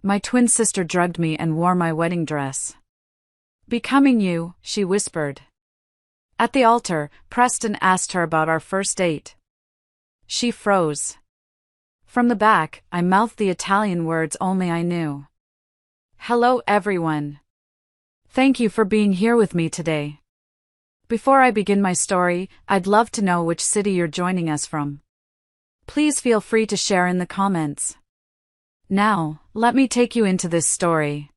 My twin sister drugged me and wore my wedding dress. "Becoming you," she whispered. At the altar, Preston asked her about our first date. She froze. From the back, I mouthed the Italian words only I knew. "Hello everyone. Thank you for being here with me today. Before I begin my story, I'd love to know which city you're joining us from. Please feel free to share in the comments. Now, let me take you into this story.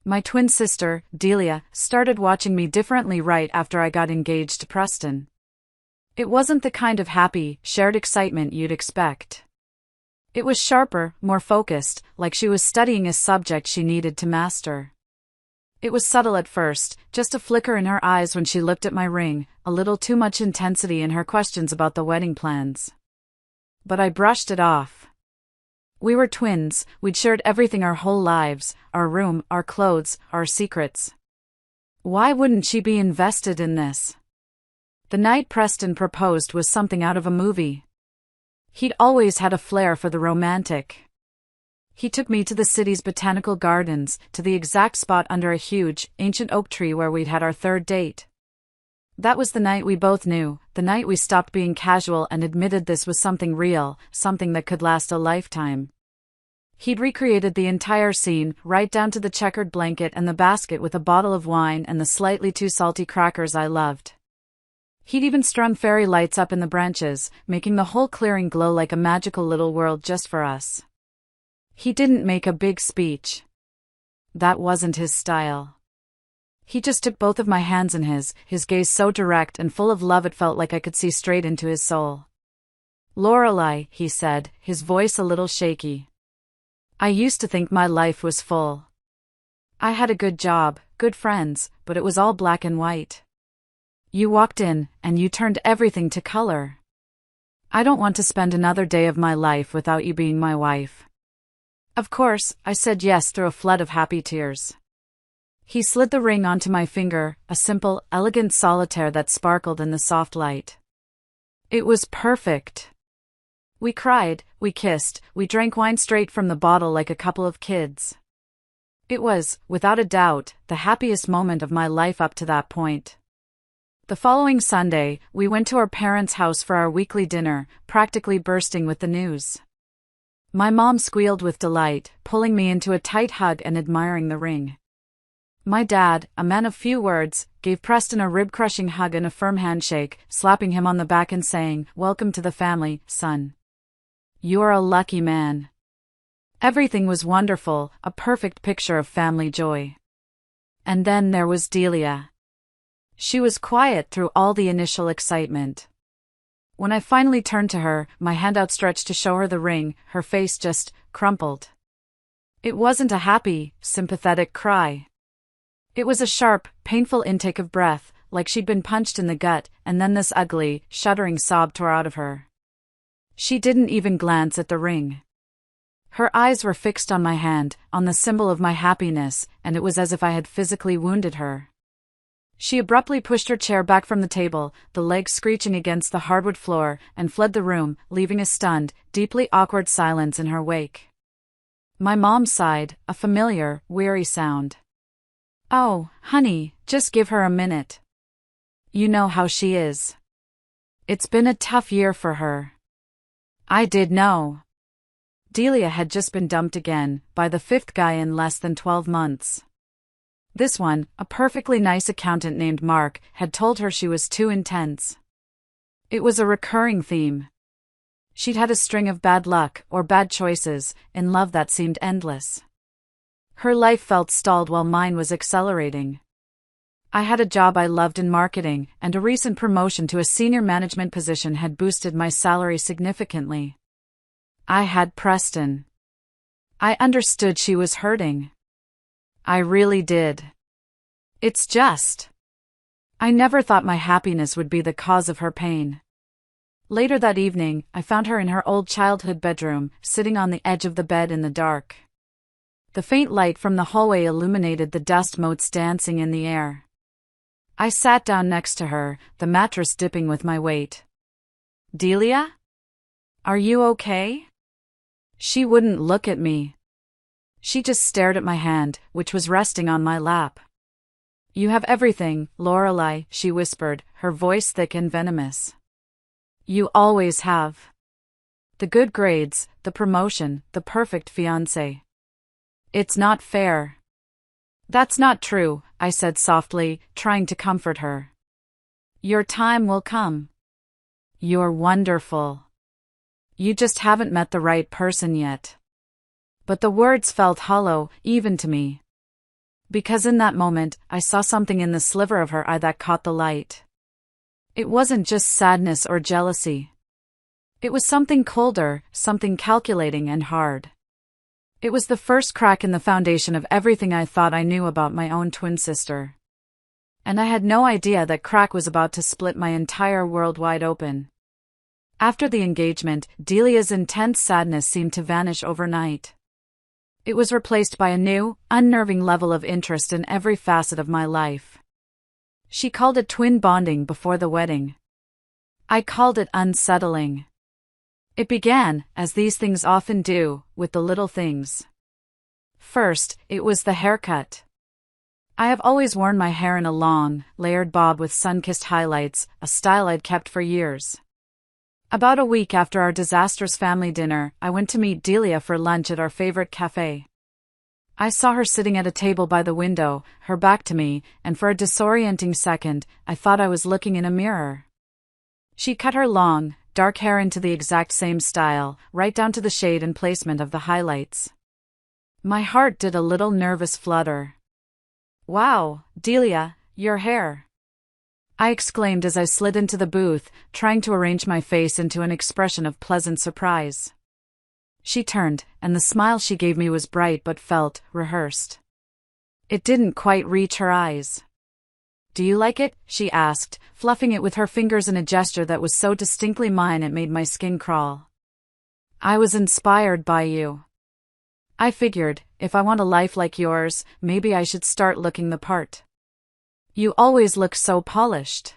My twin sister, Delia, started watching me differently right after I got engaged to Preston. It wasn't the kind of happy, shared excitement you'd expect. It was sharper, more focused, like she was studying a subject she needed to master. It was subtle at first, just a flicker in her eyes when she looked at my ring, a little too much intensity in her questions about the wedding plans. But I brushed it off. We were twins, we'd shared everything our whole lives, our room, our clothes, our secrets. Why wouldn't she be invested in this? The night Preston proposed was something out of a movie. He'd always had a flair for the romantic. He took me to the city's botanical gardens, to the exact spot under a huge, ancient oak tree where we'd had our third date. That was the night we both knew, the night we stopped being casual and admitted this was something real, something that could last a lifetime. He'd recreated the entire scene, right down to the checkered blanket and the basket with a bottle of wine and the slightly too salty crackers I loved. He'd even strung fairy lights up in the branches, making the whole clearing glow like a magical little world just for us. He didn't make a big speech. That wasn't his style. He just took both of my hands in his gaze so direct and full of love it felt like I could see straight into his soul. "Lorelei," he said, his voice a little shaky. "I used to think my life was full. I had a good job, good friends, but it was all black and white. You walked in, and you turned everything to color. I don't want to spend another day of my life without you being my wife." Of course, I said yes through a flood of happy tears. He slid the ring onto my finger, a simple, elegant solitaire that sparkled in the soft light. It was perfect. We cried, we kissed, we drank wine straight from the bottle like a couple of kids. It was, without a doubt, the happiest moment of my life up to that point. The following Sunday, we went to our parents' house for our weekly dinner, practically bursting with the news. My mom squealed with delight, pulling me into a tight hug and admiring the ring. My dad, a man of few words, gave Preston a rib-crushing hug and a firm handshake, slapping him on the back and saying, "Welcome to the family, son. You're a lucky man." Everything was wonderful, a perfect picture of family joy. And then there was Delia. She was quiet through all the initial excitement. When I finally turned to her, my hand outstretched to show her the ring, her face just crumpled. It wasn't a happy, sympathetic cry. It was a sharp, painful intake of breath, like she'd been punched in the gut, and then this ugly, shuddering sob tore out of her. She didn't even glance at the ring. Her eyes were fixed on my hand, on the symbol of my happiness, and it was as if I had physically wounded her. She abruptly pushed her chair back from the table, the legs screeching against the hardwood floor, and fled the room, leaving a stunned, deeply awkward silence in her wake. My mom sighed, a familiar, weary sound. "Oh, honey, just give her a minute. You know how she is. It's been a tough year for her." I did know. Delia had just been dumped again, by the fifth guy in less than 12 months. This one, a perfectly nice accountant named Mark, had told her she was too intense. It was a recurring theme. She'd had a string of bad luck, or bad choices, in love that seemed endless. Her life felt stalled while mine was accelerating. I had a job I loved in marketing, and a recent promotion to a senior management position had boosted my salary significantly. I had Preston. I understood she was hurting. I really did. It's just. I never thought my happiness would be the cause of her pain. Later that evening, I found her in her old childhood bedroom, sitting on the edge of the bed in the dark. The faint light from the hallway illuminated the dust motes dancing in the air. I sat down next to her, the mattress dipping with my weight. "Delia? Are you okay?" She wouldn't look at me. She just stared at my hand, which was resting on my lap. You have everything, Lorelei, she whispered, her voice thick and venomous. You always have. The good grades, the promotion, the perfect fiancé. It's not fair. That's not true, I said softly, trying to comfort her. Your time will come. You're wonderful. You just haven't met the right person yet. But the words felt hollow, even to me. Because in that moment, I saw something in the sliver of her eye that caught the light. It wasn't just sadness or jealousy. It was something colder, something calculating and hard. It was the first crack in the foundation of everything I thought I knew about my own twin sister. And I had no idea that crack was about to split my entire world wide open. After the engagement, Delia's intense sadness seemed to vanish overnight. It was replaced by a new, unnerving level of interest in every facet of my life. She called it twin bonding before the wedding. I called it unsettling. It began, as these things often do, with the little things. First, it was the haircut. I have always worn my hair in a long, layered bob with sun-kissed highlights, a style I'd kept for years. About a week after our disastrous family dinner, I went to meet Delia for lunch at our favorite cafe. I saw her sitting at a table by the window, her back to me, and for a disorienting second, I thought I was looking in a mirror. She cut her long, dark hair into the exact same style, right down to the shade and placement of the highlights. My heart did a little nervous flutter. Wow, Delia, your hair! I exclaimed as I slid into the booth, trying to arrange my face into an expression of pleasant surprise. She turned, and the smile she gave me was bright but felt rehearsed. It didn't quite reach her eyes. Do you like it? She asked, fluffing it with her fingers in a gesture that was so distinctly mine it made my skin crawl. I was inspired by you. I figured, if I want a life like yours, maybe I should start looking the part. You always look so polished.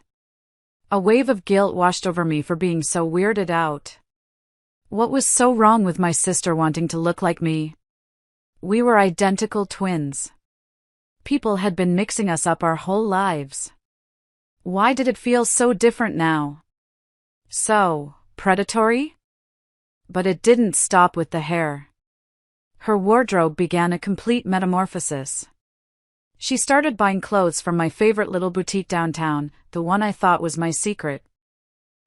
A wave of guilt washed over me for being so weirded out. What was so wrong with my sister wanting to look like me? We were identical twins. People had been mixing us up our whole lives. Why did it feel so different now? So predatory? But it didn't stop with the hair. Her wardrobe began a complete metamorphosis. She started buying clothes from my favorite little boutique downtown, the one I thought was my secret.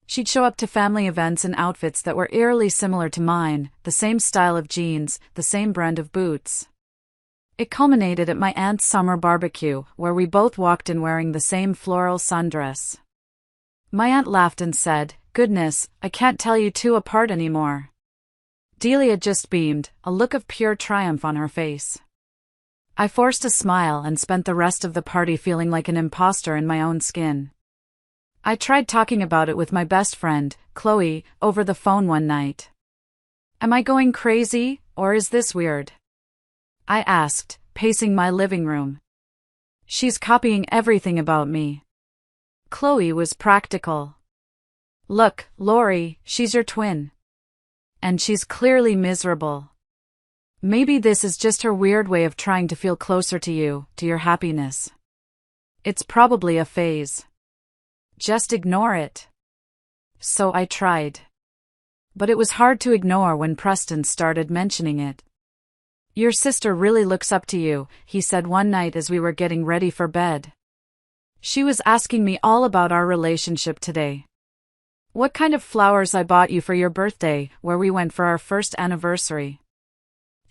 She'd show up to family events in outfits that were eerily similar to mine, the same style of jeans, the same brand of boots. It culminated at my aunt's summer barbecue, where we both walked in wearing the same floral sundress. My aunt laughed and said, "Goodness, I can't tell you two apart anymore." Delia just beamed, a look of pure triumph on her face. I forced a smile and spent the rest of the party feeling like an imposter in my own skin. I tried talking about it with my best friend, Chloe, over the phone one night. Am I going crazy, or is this weird? I asked, pacing my living room. She's copying everything about me. Chloe was practical. Look, Lori, she's your twin. And she's clearly miserable. Maybe this is just her weird way of trying to feel closer to you, to your happiness. It's probably a phase. Just ignore it. So I tried. But it was hard to ignore when Preston started mentioning it. Your sister really looks up to you, he said one night as we were getting ready for bed. She was asking me all about our relationship today. What kind of flowers I bought you for your birthday, where we went for our first anniversary.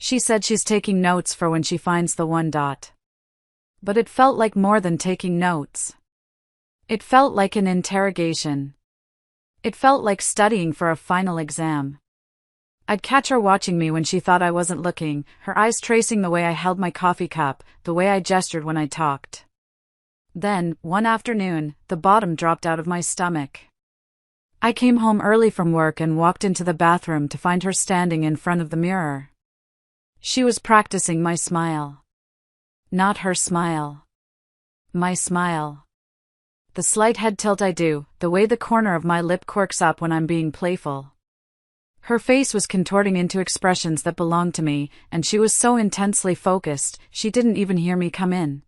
She said she's taking notes for when she finds the one dot. But it felt like more than taking notes. It felt like an interrogation. It felt like studying for a final exam. I'd catch her watching me when she thought I wasn't looking, her eyes tracing the way I held my coffee cup, the way I gestured when I talked. Then, one afternoon, the bottom dropped out of my stomach. I came home early from work and walked into the bathroom to find her standing in front of the mirror. She was practicing my smile. Not her smile. My smile. The slight head tilt I do, the way the corner of my lip quirks up when I'm being playful. Her face was contorting into expressions that belonged to me, and she was so intensely focused, she didn't even hear me come in.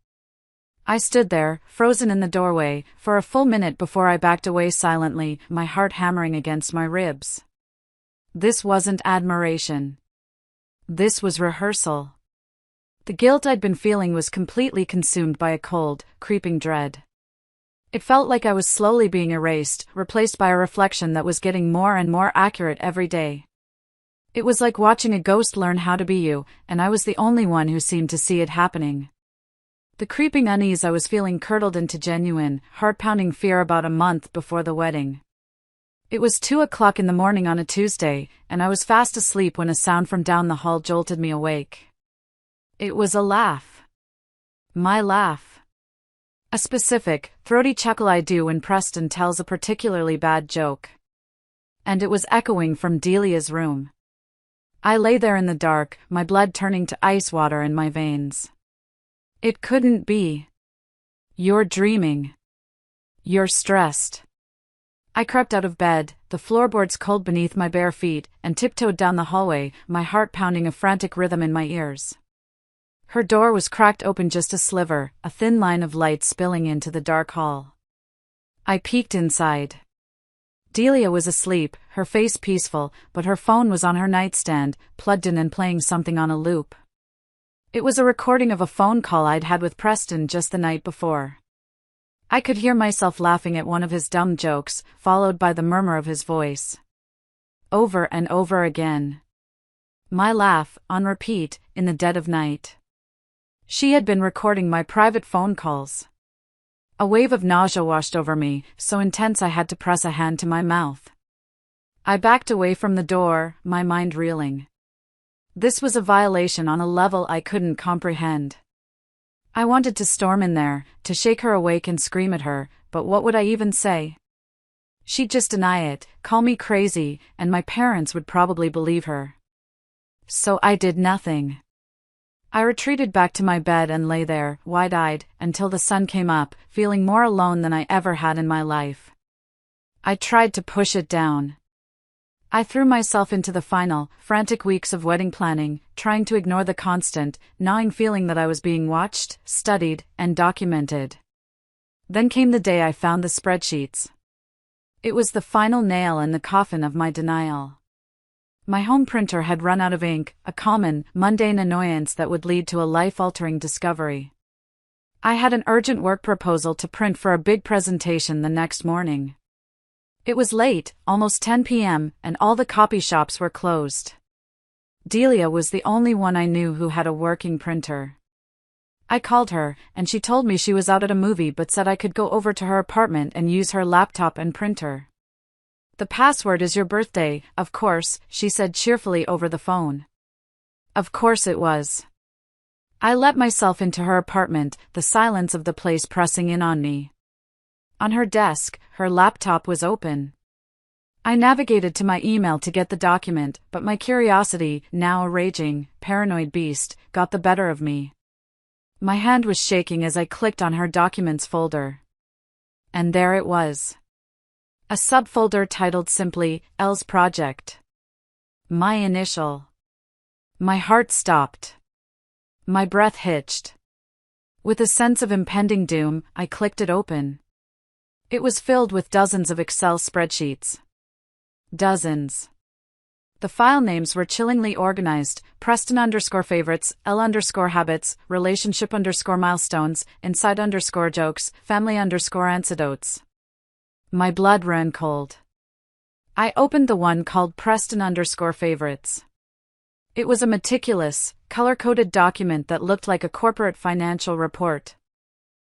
I stood there, frozen in the doorway, for a full minute before I backed away silently, my heart hammering against my ribs. This wasn't admiration. This was rehearsal. The guilt I'd been feeling was completely consumed by a cold, creeping dread. It felt like I was slowly being erased, replaced by a reflection that was getting more and more accurate every day. It was like watching a ghost learn how to be you, and I was the only one who seemed to see it happening. The creeping unease I was feeling curdled into genuine, heart-pounding fear about a month before the wedding. It was 2 o'clock in the morning on a Tuesday, and I was fast asleep when a sound from down the hall jolted me awake. It was a laugh. My laugh. A specific, throaty chuckle I do when Preston tells a particularly bad joke. And it was echoing from Delia's room. I lay there in the dark, my blood turning to ice water in my veins. It couldn't be. You're dreaming. You're stressed. I crept out of bed, the floorboards cold beneath my bare feet, and tiptoed down the hallway, my heart pounding a frantic rhythm in my ears. Her door was cracked open just a sliver, a thin line of light spilling into the dark hall. I peeked inside. Delia was asleep, her face peaceful, but her phone was on her nightstand, plugged in and playing something on a loop. It was a recording of a phone call I'd had with Preston just the night before. I could hear myself laughing at one of his dumb jokes, followed by the murmur of his voice. Over and over again. My laugh, on repeat, in the dead of night. She had been recording my private phone calls. A wave of nausea washed over me, so intense I had to press a hand to my mouth. I backed away from the door, my mind reeling. This was a violation on a level I couldn't comprehend. I wanted to storm in there, to shake her awake and scream at her, but what would I even say? She'd just deny it, call me crazy, and my parents would probably believe her. So I did nothing. I retreated back to my bed and lay there, wide-eyed, until the sun came up, feeling more alone than I ever had in my life. I tried to push it down. I threw myself into the final, frantic weeks of wedding planning, trying to ignore the constant, gnawing feeling that I was being watched, studied, and documented. Then came the day I found the spreadsheets. It was the final nail in the coffin of my denial. My home printer had run out of ink, a common, mundane annoyance that would lead to a life-altering discovery. I had an urgent work proposal to print for a big presentation the next morning. It was late, almost 10 p.m., and all the copy shops were closed. Delia was the only one I knew who had a working printer. I called her, and she told me she was out at a movie but said I could go over to her apartment and use her laptop and printer. The password is your birthday, of course, she said cheerfully over the phone. Of course it was. I let myself into her apartment, the silence of the place pressing in on me. On her desk, her laptop was open. I navigated to my email to get the document, but my curiosity, now a raging, paranoid beast, got the better of me. My hand was shaking as I clicked on her documents folder. And there it was. A subfolder titled simply, L's Project. My initial. My heart stopped. My breath hitched. With a sense of impending doom, I clicked it open. It was filled with dozens of Excel spreadsheets. Dozens. The file names were chillingly organized: Preston_favorites, L_habits, relationship_milestones, inside_jokes, family_anecdotes. My blood ran cold. I opened the one called Preston_favorites. It was a meticulous, color-coded document that looked like a corporate financial report.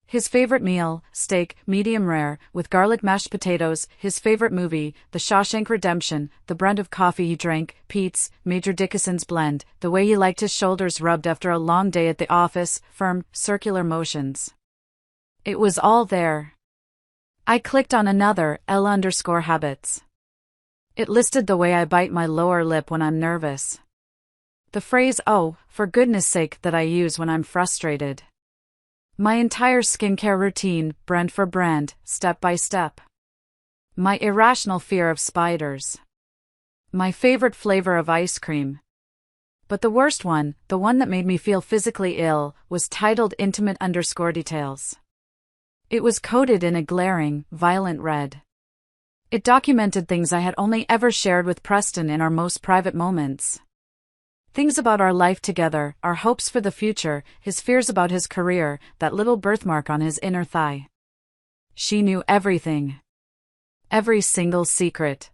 His favorite meal, steak, medium rare, with garlic mashed potatoes, his favorite movie, The Shawshank Redemption, the brand of coffee he drank, Pete's, Major Dickinson's blend, the way he liked his shoulders rubbed after a long day at the office, firm, circular motions. It was all there. I clicked on another, L_habits. It listed the way I bite my lower lip when I'm nervous. The phrase, "oh, for goodness sake," that I use when I'm frustrated. My entire skincare routine, brand for brand, step by step. My irrational fear of spiders. My favorite flavor of ice cream. But the worst one, the one that made me feel physically ill, was titled Intimate_Details. It was coded in a glaring, violent red. It documented things I had only ever shared with Preston in our most private moments. Things about our life together, our hopes for the future, his fears about his career, that little birthmark on his inner thigh. She knew everything. Every single secret.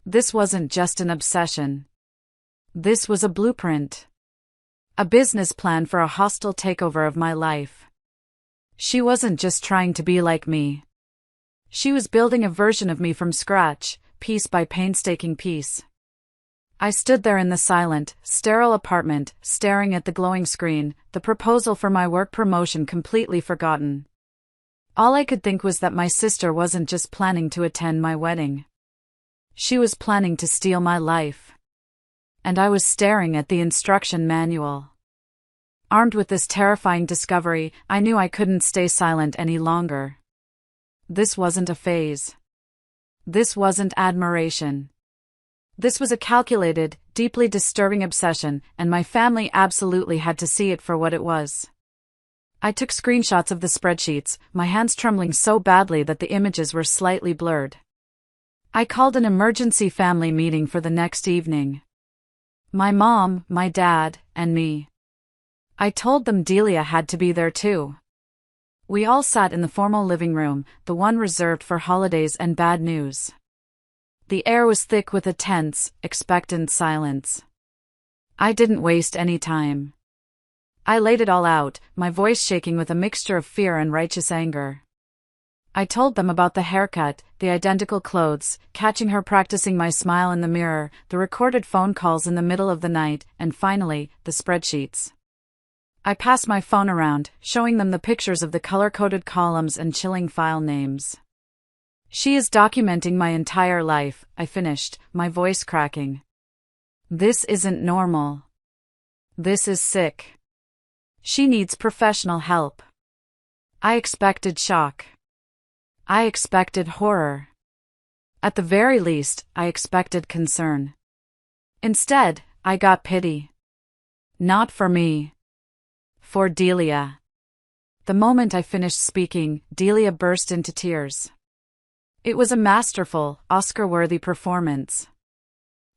This wasn't just an obsession. This was a blueprint. A business plan for a hostile takeover of my life. She wasn't just trying to be like me. She was building a version of me from scratch, piece by painstaking piece. I stood there in the silent, sterile apartment, staring at the glowing screen, the proposal for my work promotion completely forgotten. All I could think was that my sister wasn't just planning to attend my wedding. She was planning to steal my life. And I was staring at the instruction manual. Armed with this terrifying discovery, I knew I couldn't stay silent any longer. This wasn't a phase. This wasn't admiration. This was a calculated, deeply disturbing obsession, and my family absolutely had to see it for what it was. I took screenshots of the spreadsheets, my hands trembling so badly that the images were slightly blurred. I called an emergency family meeting for the next evening. My mom, my dad, and me. I told them Delia had to be there too. We all sat in the formal living room, the one reserved for holidays and bad news. The air was thick with a tense, expectant silence. I didn't waste any time. I laid it all out, my voice shaking with a mixture of fear and righteous anger. I told them about the haircut, the identical clothes, catching her practicing my smile in the mirror, the recorded phone calls in the middle of the night, and finally, the spreadsheets. I passed my phone around, showing them the pictures of the color-coded columns and chilling file names. She is documenting my entire life, I finished, my voice cracking. This isn't normal. This is sick. She needs professional help. I expected shock. I expected horror. At the very least, I expected concern. Instead, I got pity. Not for me. For Delia. The moment I finished speaking, Delia burst into tears. It was a masterful, Oscar-worthy performance.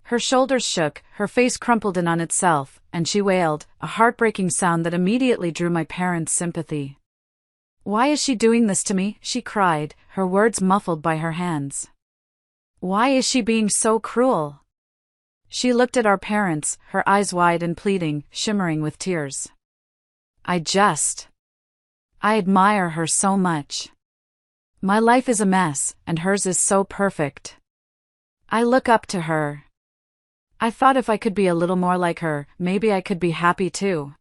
Her shoulders shook, her face crumpled in on itself, and she wailed, a heartbreaking sound that immediately drew my parents' sympathy. "Why is she doing this to me?" she cried, her words muffled by her hands. "Why is she being so cruel?" She looked at our parents, her eyes wide and pleading, shimmering with tears. I admire her so much. My life is a mess, and hers is so perfect. I look up to her. I thought if I could be a little more like her, maybe I could be happy too.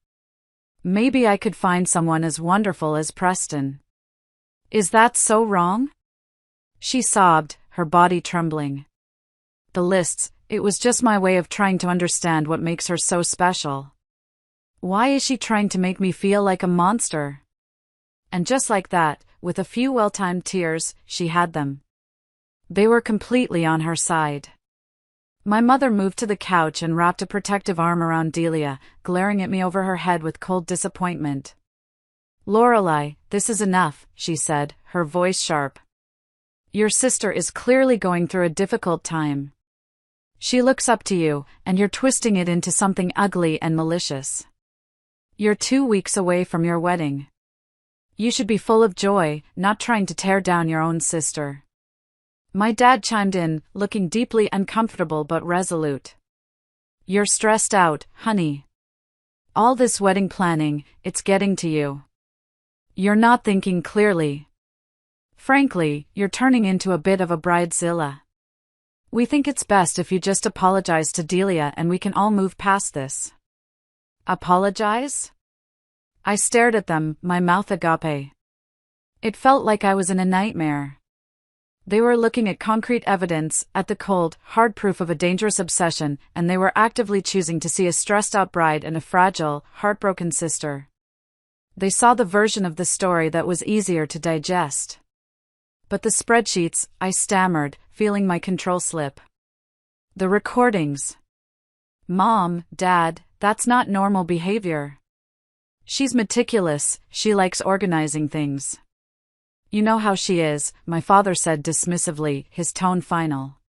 Maybe I could find someone as wonderful as Preston. Is that so wrong? She sobbed, her body trembling. The lists, it was just my way of trying to understand what makes her so special. Why is she trying to make me feel like a monster? And just like that, with a few well-timed tears, she had them. They were completely on her side. My mother moved to the couch and wrapped a protective arm around Delia, glaring at me over her head with cold disappointment. "Lorelei, this is enough," she said, her voice sharp. "Your sister is clearly going through a difficult time. She looks up to you, and you're twisting it into something ugly and malicious. You're 2 weeks away from your wedding. You should be full of joy, not trying to tear down your own sister." My dad chimed in, looking deeply uncomfortable but resolute. "You're stressed out, honey. All this wedding planning, it's getting to you. You're not thinking clearly. Frankly, you're turning into a bit of a bridezilla. We think it's best if you just apologize to Delia and we can all move past this." Apologize? I stared at them, my mouth agape. It felt like I was in a nightmare. They were looking at concrete evidence, at the cold, hard proof of a dangerous obsession, and they were actively choosing to see a stressed-out bride and a fragile, heartbroken sister. They saw the version of the story that was easier to digest. But the spreadsheets, I stammered, feeling my control slip. The recordings. Mom, Dad, that's not normal behavior. She's meticulous, she likes organizing things. You know how she is, my father said dismissively, his tone final.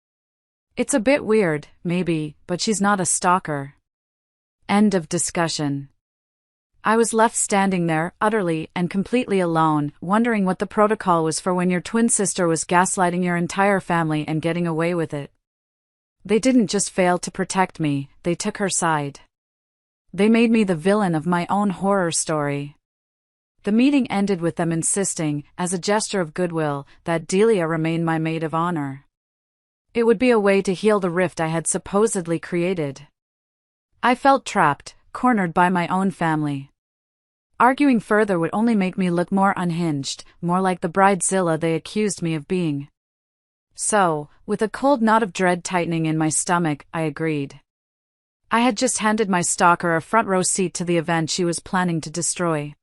It's a bit weird, maybe, but she's not a stalker. End of discussion. I was left standing there, utterly and completely alone, wondering what the protocol was for when your twin sister was gaslighting your entire family and getting away with it. They didn't just fail to protect me, they took her side. They made me the villain of my own horror story. The meeting ended with them insisting, as a gesture of goodwill, that Delia remain my maid of honor. It would be a way to heal the rift I had supposedly created. I felt trapped, cornered by my own family. Arguing further would only make me look more unhinged, more like the bridezilla they accused me of being. So, with a cold knot of dread tightening in my stomach, I agreed. I had just handed my stalker a front row seat to the event she was planning to destroy.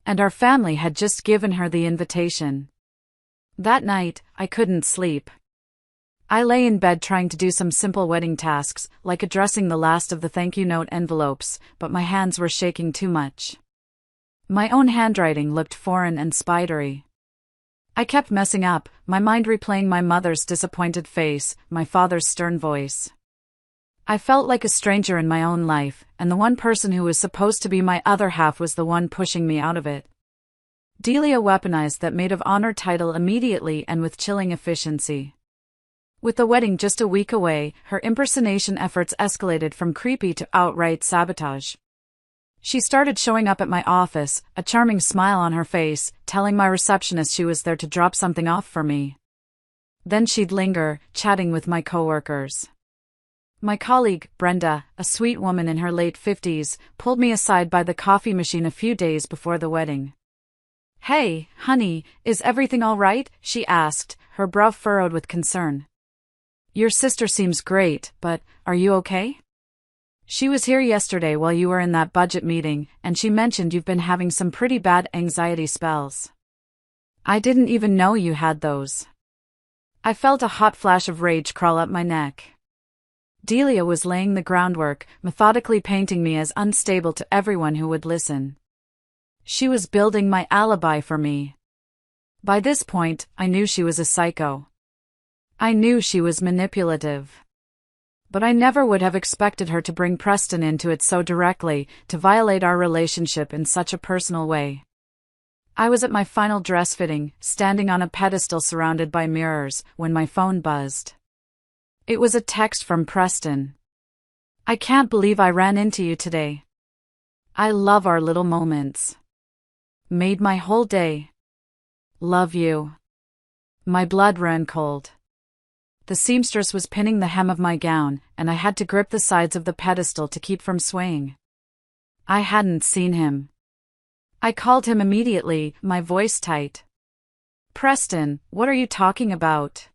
And our family had just given her the invitation. That night, I couldn't sleep. I lay in bed trying to do some simple wedding tasks, like addressing the last of the thank you note envelopes, but my hands were shaking too much. My own handwriting looked foreign and spidery. I kept messing up, my mind replaying my mother's disappointed face, my father's stern voice. I felt like a stranger in my own life, and the one person who was supposed to be my other half was the one pushing me out of it. Delia weaponized that maid of honor title immediately and with chilling efficiency. With the wedding just a week away, her impersonation efforts escalated from creepy to outright sabotage. She started showing up at my office, a charming smile on her face, telling my receptionist she was there to drop something off for me. Then she'd linger, chatting with my coworkers. My colleague, Brenda, a sweet woman in her late 50s, pulled me aside by the coffee machine a few days before the wedding. "Hey, honey, is everything all right?" she asked, her brow furrowed with concern. "Your sister seems great, but are you okay? She was here yesterday while you were in that budget meeting, and she mentioned you've been having some pretty bad anxiety spells." I didn't even know you had those. I felt a hot flash of rage crawl up my neck. Delia was laying the groundwork, methodically painting me as unstable to everyone who would listen. She was building my alibi for me. By this point, I knew she was a psycho. I knew she was manipulative. But I never would have expected her to bring Preston into it so directly, to violate our relationship in such a personal way. I was at my final dress fitting, standing on a pedestal surrounded by mirrors, when my phone buzzed. It was a text from Preston. "I can't believe I ran into you today. I love our little moments. Made my whole day. Love you." My blood ran cold. The seamstress was pinning the hem of my gown, and I had to grip the sides of the pedestal to keep from swaying. I hadn't seen him. I called him immediately, my voice tight. "Preston, what are you talking about?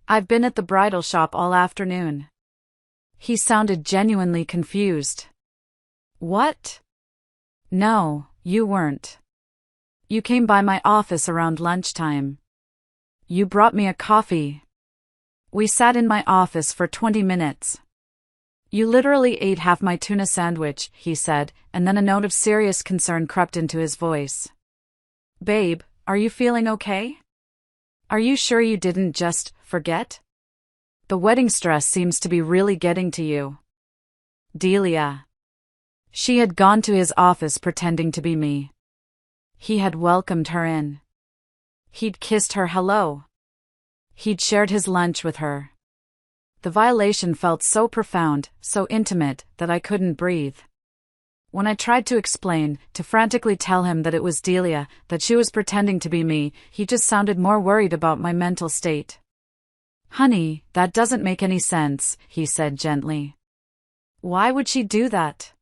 I've been at the bridal shop all afternoon." He sounded genuinely confused. "What? No, you weren't. You came by my office around lunchtime. You brought me a coffee. We sat in my office for 20 minutes. You literally ate half my tuna sandwich," he said, and then a note of serious concern crept into his voice. "Babe, are you feeling okay? Are you sure you didn't just forget? The wedding stress seems to be really getting to you." Delia. She had gone to his office pretending to be me. He had welcomed her in. He'd kissed her hello. He'd shared his lunch with her. The violation felt so profound, so intimate, that I couldn't breathe. When I tried to explain, to frantically tell him that it was Delia, that she was pretending to be me, he just sounded more worried about my mental state. "Honey, that doesn't make any sense," he said gently. "Why would she do that?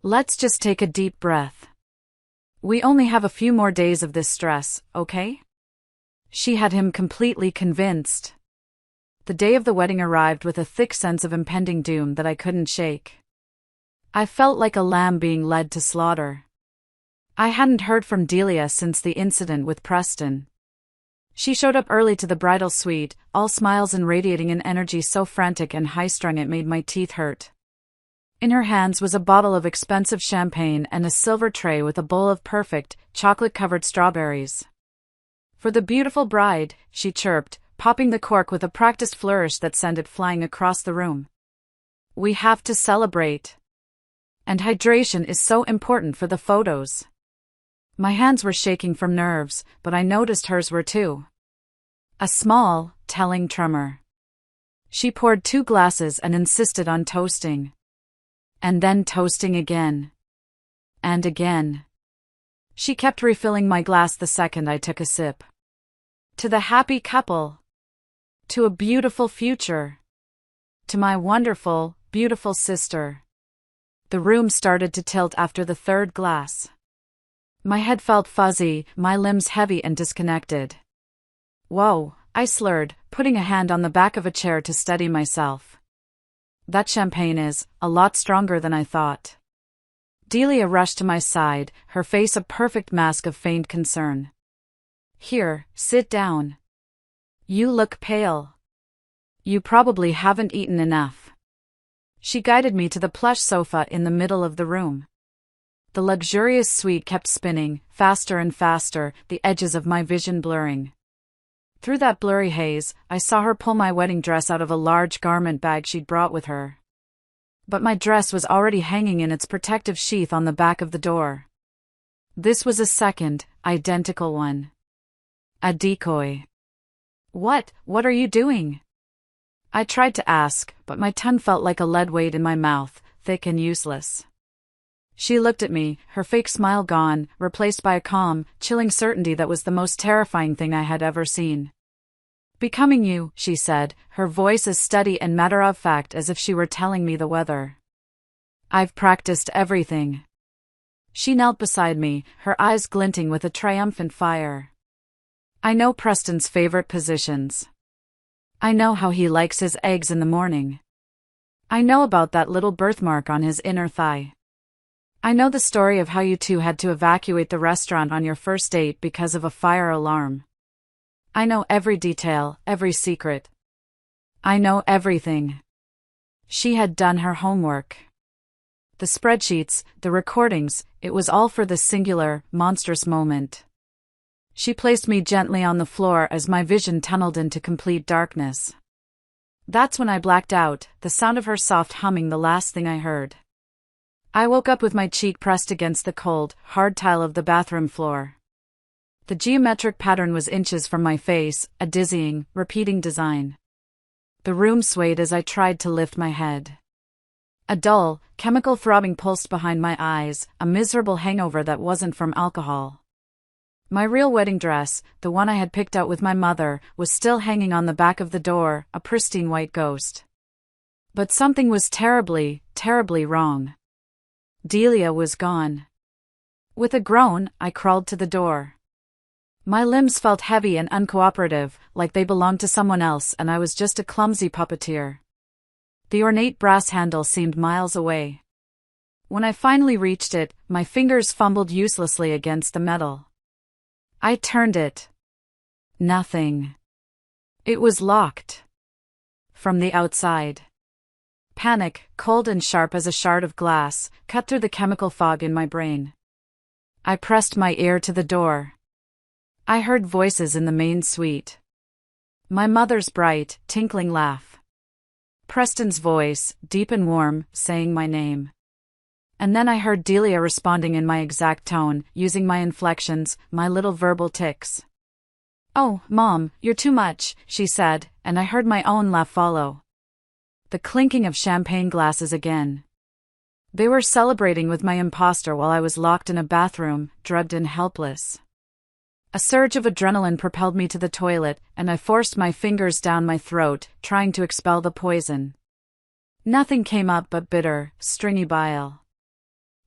Let's just take a deep breath. We only have a few more days of this stress, okay?" She had him completely convinced. The day of the wedding arrived with a thick sense of impending doom that I couldn't shake. I felt like a lamb being led to slaughter. I hadn't heard from Delia since the incident with Preston. She showed up early to the bridal suite, all smiles and radiating an energy so frantic and high-strung it made my teeth hurt. In her hands was a bottle of expensive champagne and a silver tray with a bowl of perfect, chocolate-covered strawberries. "For the beautiful bride," she chirped, popping the cork with a practiced flourish that sent it flying across the room. "We have to celebrate. And hydration is so important for the photos." My hands were shaking from nerves, but I noticed hers were too. A small, telling tremor. She poured 2 glasses and insisted on toasting. And then toasting again. And again. She kept refilling my glass the second I took a sip. "To the happy couple. To a beautiful future. To my wonderful, beautiful sister." The room started to tilt after the 3rd glass. My head felt fuzzy, my limbs heavy and disconnected. "Whoa," I slurred, putting a hand on the back of a chair to steady myself. "That champagne is a lot stronger than I thought." Delia rushed to my side, her face a perfect mask of feigned concern. "Here, sit down. You look pale. You probably haven't eaten enough." She guided me to the plush sofa in the middle of the room. The luxurious suite kept spinning, faster and faster, the edges of my vision blurring. Through that blurry haze, I saw her pull my wedding dress out of a large garment bag she'd brought with her. But my dress was already hanging in its protective sheath on the back of the door. This was a second, identical one. A decoy. What are you doing?" I tried to ask, but my tongue felt like a lead weight in my mouth, thick and useless. She looked at me, her fake smile gone, replaced by a calm, chilling certainty that was the most terrifying thing I had ever seen. "Becoming you," she said, her voice as steady and matter-of-fact as if she were telling me the weather. "I've practiced everything." She knelt beside me, her eyes glinting with a triumphant fire. "I know Preston's favorite positions. I know how he likes his eggs in the morning. I know about that little birthmark on his inner thigh. I know the story of how you two had to evacuate the restaurant on your first date because of a fire alarm. I know every detail, every secret. I know everything." She had done her homework. The spreadsheets, the recordings, it was all for this singular, monstrous moment. She placed me gently on the floor as my vision tunneled into complete darkness. That's when I blacked out, the sound of her soft humming the last thing I heard. I woke up with my cheek pressed against the cold, hard tile of the bathroom floor. The geometric pattern was inches from my face, a dizzying, repeating design. The room swayed as I tried to lift my head. A dull, chemical throbbing pulsed behind my eyes, a miserable hangover that wasn't from alcohol. My real wedding dress, the one I had picked out with my mother, was still hanging on the back of the door, a pristine white ghost. But something was terribly, terribly wrong. Delia was gone. With a groan, I crawled to the door. My limbs felt heavy and uncooperative, like they belonged to someone else and I was just a clumsy puppeteer. The ornate brass handle seemed miles away. When I finally reached it, my fingers fumbled uselessly against the metal. I turned it. Nothing. It was locked. From the outside. Panic, cold and sharp as a shard of glass, cut through the chemical fog in my brain. I pressed my ear to the door. I heard voices in the main suite. My mother's bright, tinkling laugh. Preston's voice, deep and warm, saying my name. And then I heard Delia responding in my exact tone, using my inflections, my little verbal tics. "Oh, Mom, you're too much," she said, and I heard my own laugh follow. The clinking of champagne glasses again. They were celebrating with my imposter while I was locked in a bathroom, drugged and helpless. A surge of adrenaline propelled me to the toilet, and I forced my fingers down my throat, trying to expel the poison. Nothing came up but bitter, stringy bile.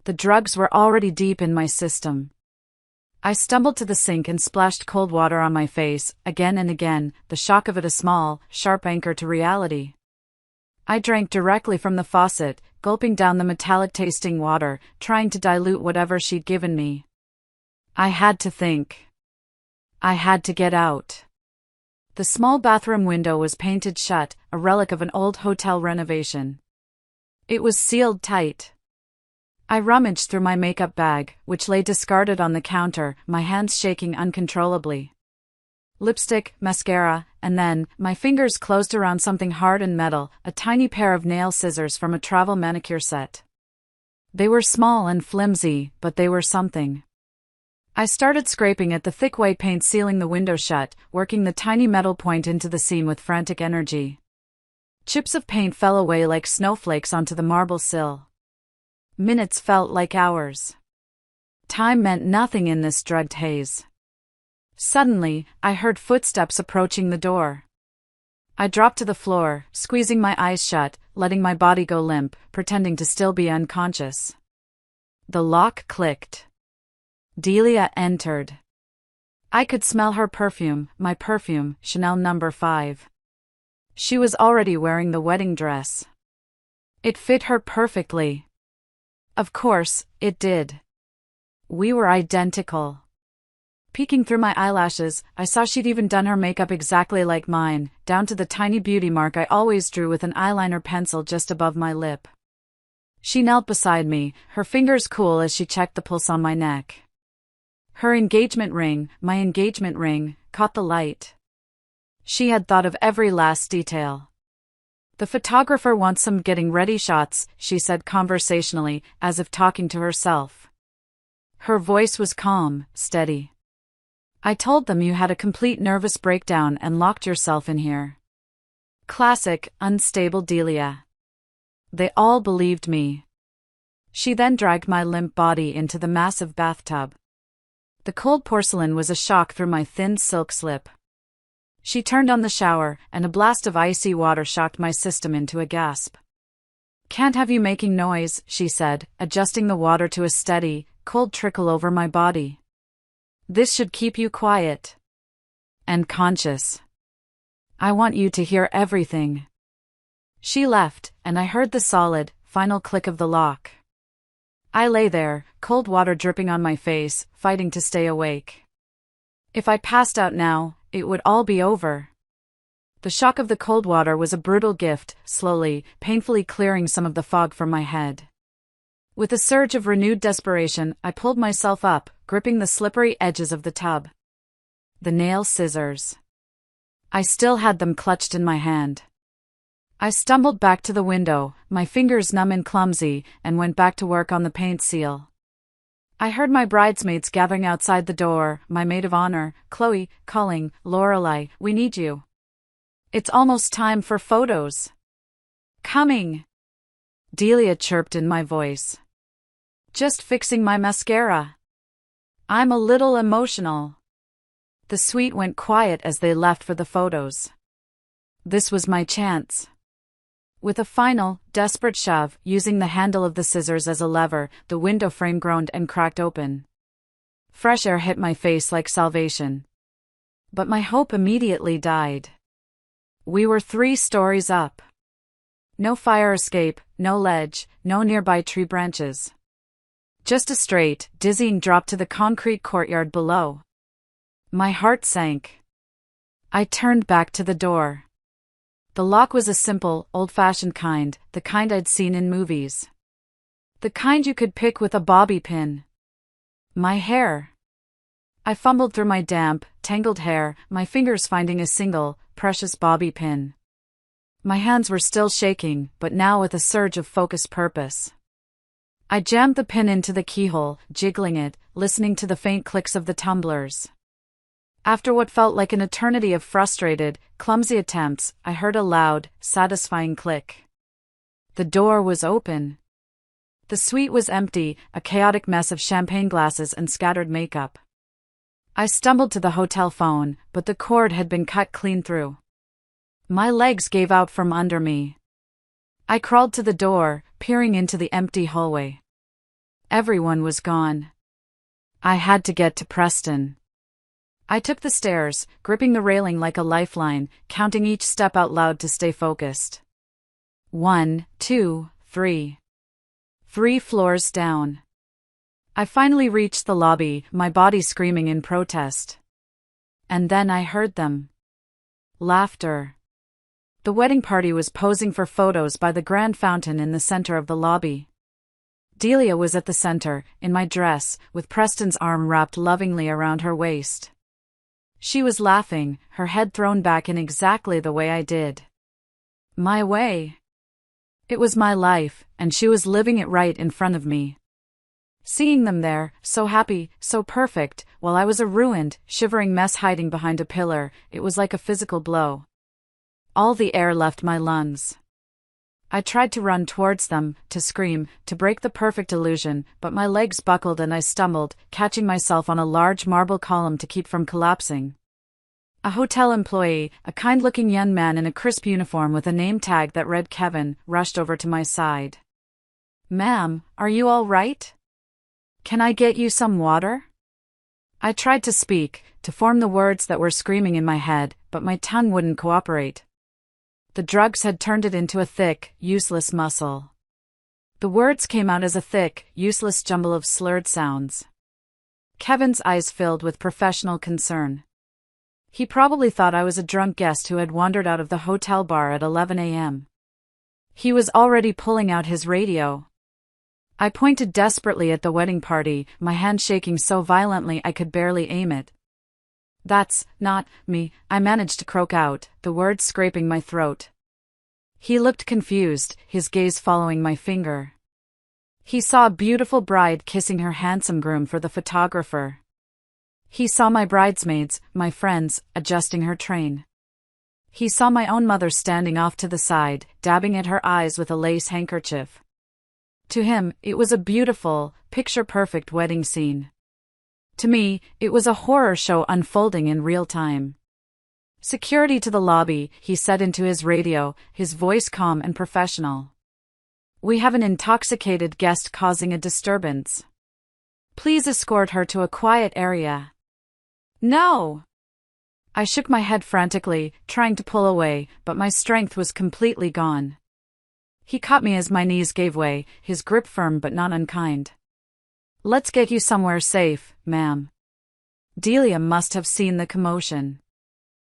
The drugs were already deep in my system. I stumbled to the sink and splashed cold water on my face, again and again, the shock of it a small, sharp anchor to reality. I drank directly from the faucet, gulping down the metallic-tasting water, trying to dilute whatever she'd given me. I had to think. I had to get out. The small bathroom window was painted shut, a relic of an old hotel renovation. It was sealed tight. I rummaged through my makeup bag, which lay discarded on the counter, my hands shaking uncontrollably. Lipstick, mascara, and then, my fingers closed around something hard and metal, a tiny pair of nail scissors from a travel manicure set. They were small and flimsy, but they were something. I started scraping at the thick white paint sealing the window shut, working the tiny metal point into the seam with frantic energy. Chips of paint fell away like snowflakes onto the marble sill. Minutes felt like hours. Time meant nothing in this drugged haze. Suddenly, I heard footsteps approaching the door. I dropped to the floor, squeezing my eyes shut, letting my body go limp, pretending to still be unconscious. The lock clicked. Delia entered. I could smell her perfume, my perfume, Chanel No. 5. She was already wearing the wedding dress. It fit her perfectly. Of course, it did. We were identical. Peeking through my eyelashes, I saw she'd even done her makeup exactly like mine, down to the tiny beauty mark I always drew with an eyeliner pencil just above my lip. She knelt beside me, her fingers cool as she checked the pulse on my neck. Her engagement ring, my engagement ring, caught the light. She had thought of every last detail. The photographer wants some getting ready shots, she said conversationally, as if talking to herself. Her voice was calm, steady. I told them you had a complete nervous breakdown and locked yourself in here. Classic, unstable Delia. They all believed me. She then dragged my limp body into the massive bathtub. The cold porcelain was a shock through my thin silk slip. She turned on the shower, and a blast of icy water shocked my system into a gasp. Can't have you making noise, she said, adjusting the water to a steady, cold trickle over my body. This should keep you quiet. And conscious. I want you to hear everything. She left, and I heard the solid, final click of the lock. I lay there, cold water dripping on my face, fighting to stay awake. If I passed out now, it would all be over. The shock of the cold water was a brutal gift, slowly, painfully clearing some of the fog from my head. With a surge of renewed desperation, I pulled myself up, gripping the slippery edges of the tub. The nail scissors. I still had them clutched in my hand. I stumbled back to the window, my fingers numb and clumsy, and went back to work on the paint seal. I heard my bridesmaids gathering outside the door, my maid of honor, Chloe, calling, Lorelei, we need you. It's almost time for photos. Coming. Delia chirped in my voice. Just fixing my mascara. I'm a little emotional. The suite went quiet as they left for the photos. This was my chance. With a final, desperate shove, using the handle of the scissors as a lever, the window frame groaned and cracked open. Fresh air hit my face like salvation. But my hope immediately died. We were 3 stories up. No fire escape, no ledge, no nearby tree branches. Just a straight, dizzying drop to the concrete courtyard below. My heart sank. I turned back to the door. The lock was a simple, old-fashioned kind, the kind I'd seen in movies. The kind you could pick with a bobby pin. My hair. I fumbled through my damp, tangled hair, my fingers finding a single, precious bobby pin. My hands were still shaking, but now with a surge of focused purpose. I jammed the pin into the keyhole, jiggling it, listening to the faint clicks of the tumblers. After what felt like an eternity of frustrated, clumsy attempts, I heard a loud, satisfying click. The door was open. The suite was empty, a chaotic mess of champagne glasses and scattered makeup. I stumbled to the hotel phone, but the cord had been cut clean through. My legs gave out from under me. I crawled to the door, peering into the empty hallway. Everyone was gone. I had to get to Preston. I took the stairs, gripping the railing like a lifeline, counting each step out loud to stay focused. 1, 2, 3. 3 floors down. I finally reached the lobby, my body screaming in protest. And then I heard them. Laughter. The wedding party was posing for photos by the grand fountain in the center of the lobby. Delia was at the center, in my dress, with Preston's arm wrapped lovingly around her waist. She was laughing, her head thrown back in exactly the way I did. My way. It was my life, and she was living it right in front of me. Seeing them there, so happy, so perfect, while I was a ruined, shivering mess hiding behind a pillar, it was like a physical blow. All the air left my lungs. I tried to run towards them, to scream, to break the perfect illusion, but my legs buckled and I stumbled, catching myself on a large marble column to keep from collapsing. A hotel employee, a kind-looking young man in a crisp uniform with a name tag that read Kevin, rushed over to my side. "Ma'am, are you all right? Can I get you some water?" I tried to speak, to form the words that were screaming in my head, but my tongue wouldn't cooperate. The drugs had turned it into a thick, useless muscle. The words came out as a thick, useless jumble of slurred sounds. Kevin's eyes filled with professional concern. He probably thought I was a drunk guest who had wandered out of the hotel bar at 11 a.m. He was already pulling out his radio. I pointed desperately at the wedding party, my hand shaking so violently I could barely aim it. "That's not me," I managed to croak out, the words scraping my throat. He looked confused, his gaze following my finger. He saw a beautiful bride kissing her handsome groom for the photographer. He saw my bridesmaids, my friends, adjusting her train. He saw my own mother standing off to the side, dabbing at her eyes with a lace handkerchief. To him, it was a beautiful, picture-perfect wedding scene. To me, it was a horror show unfolding in real time. "Security to the lobby," he said into his radio, his voice calm and professional. "We have an intoxicated guest causing a disturbance. Please escort her to a quiet area." "No!" I shook my head frantically, trying to pull away, but my strength was completely gone. He caught me as my knees gave way, his grip firm but not unkind. "Let's get you somewhere safe, ma'am." Delia must have seen the commotion.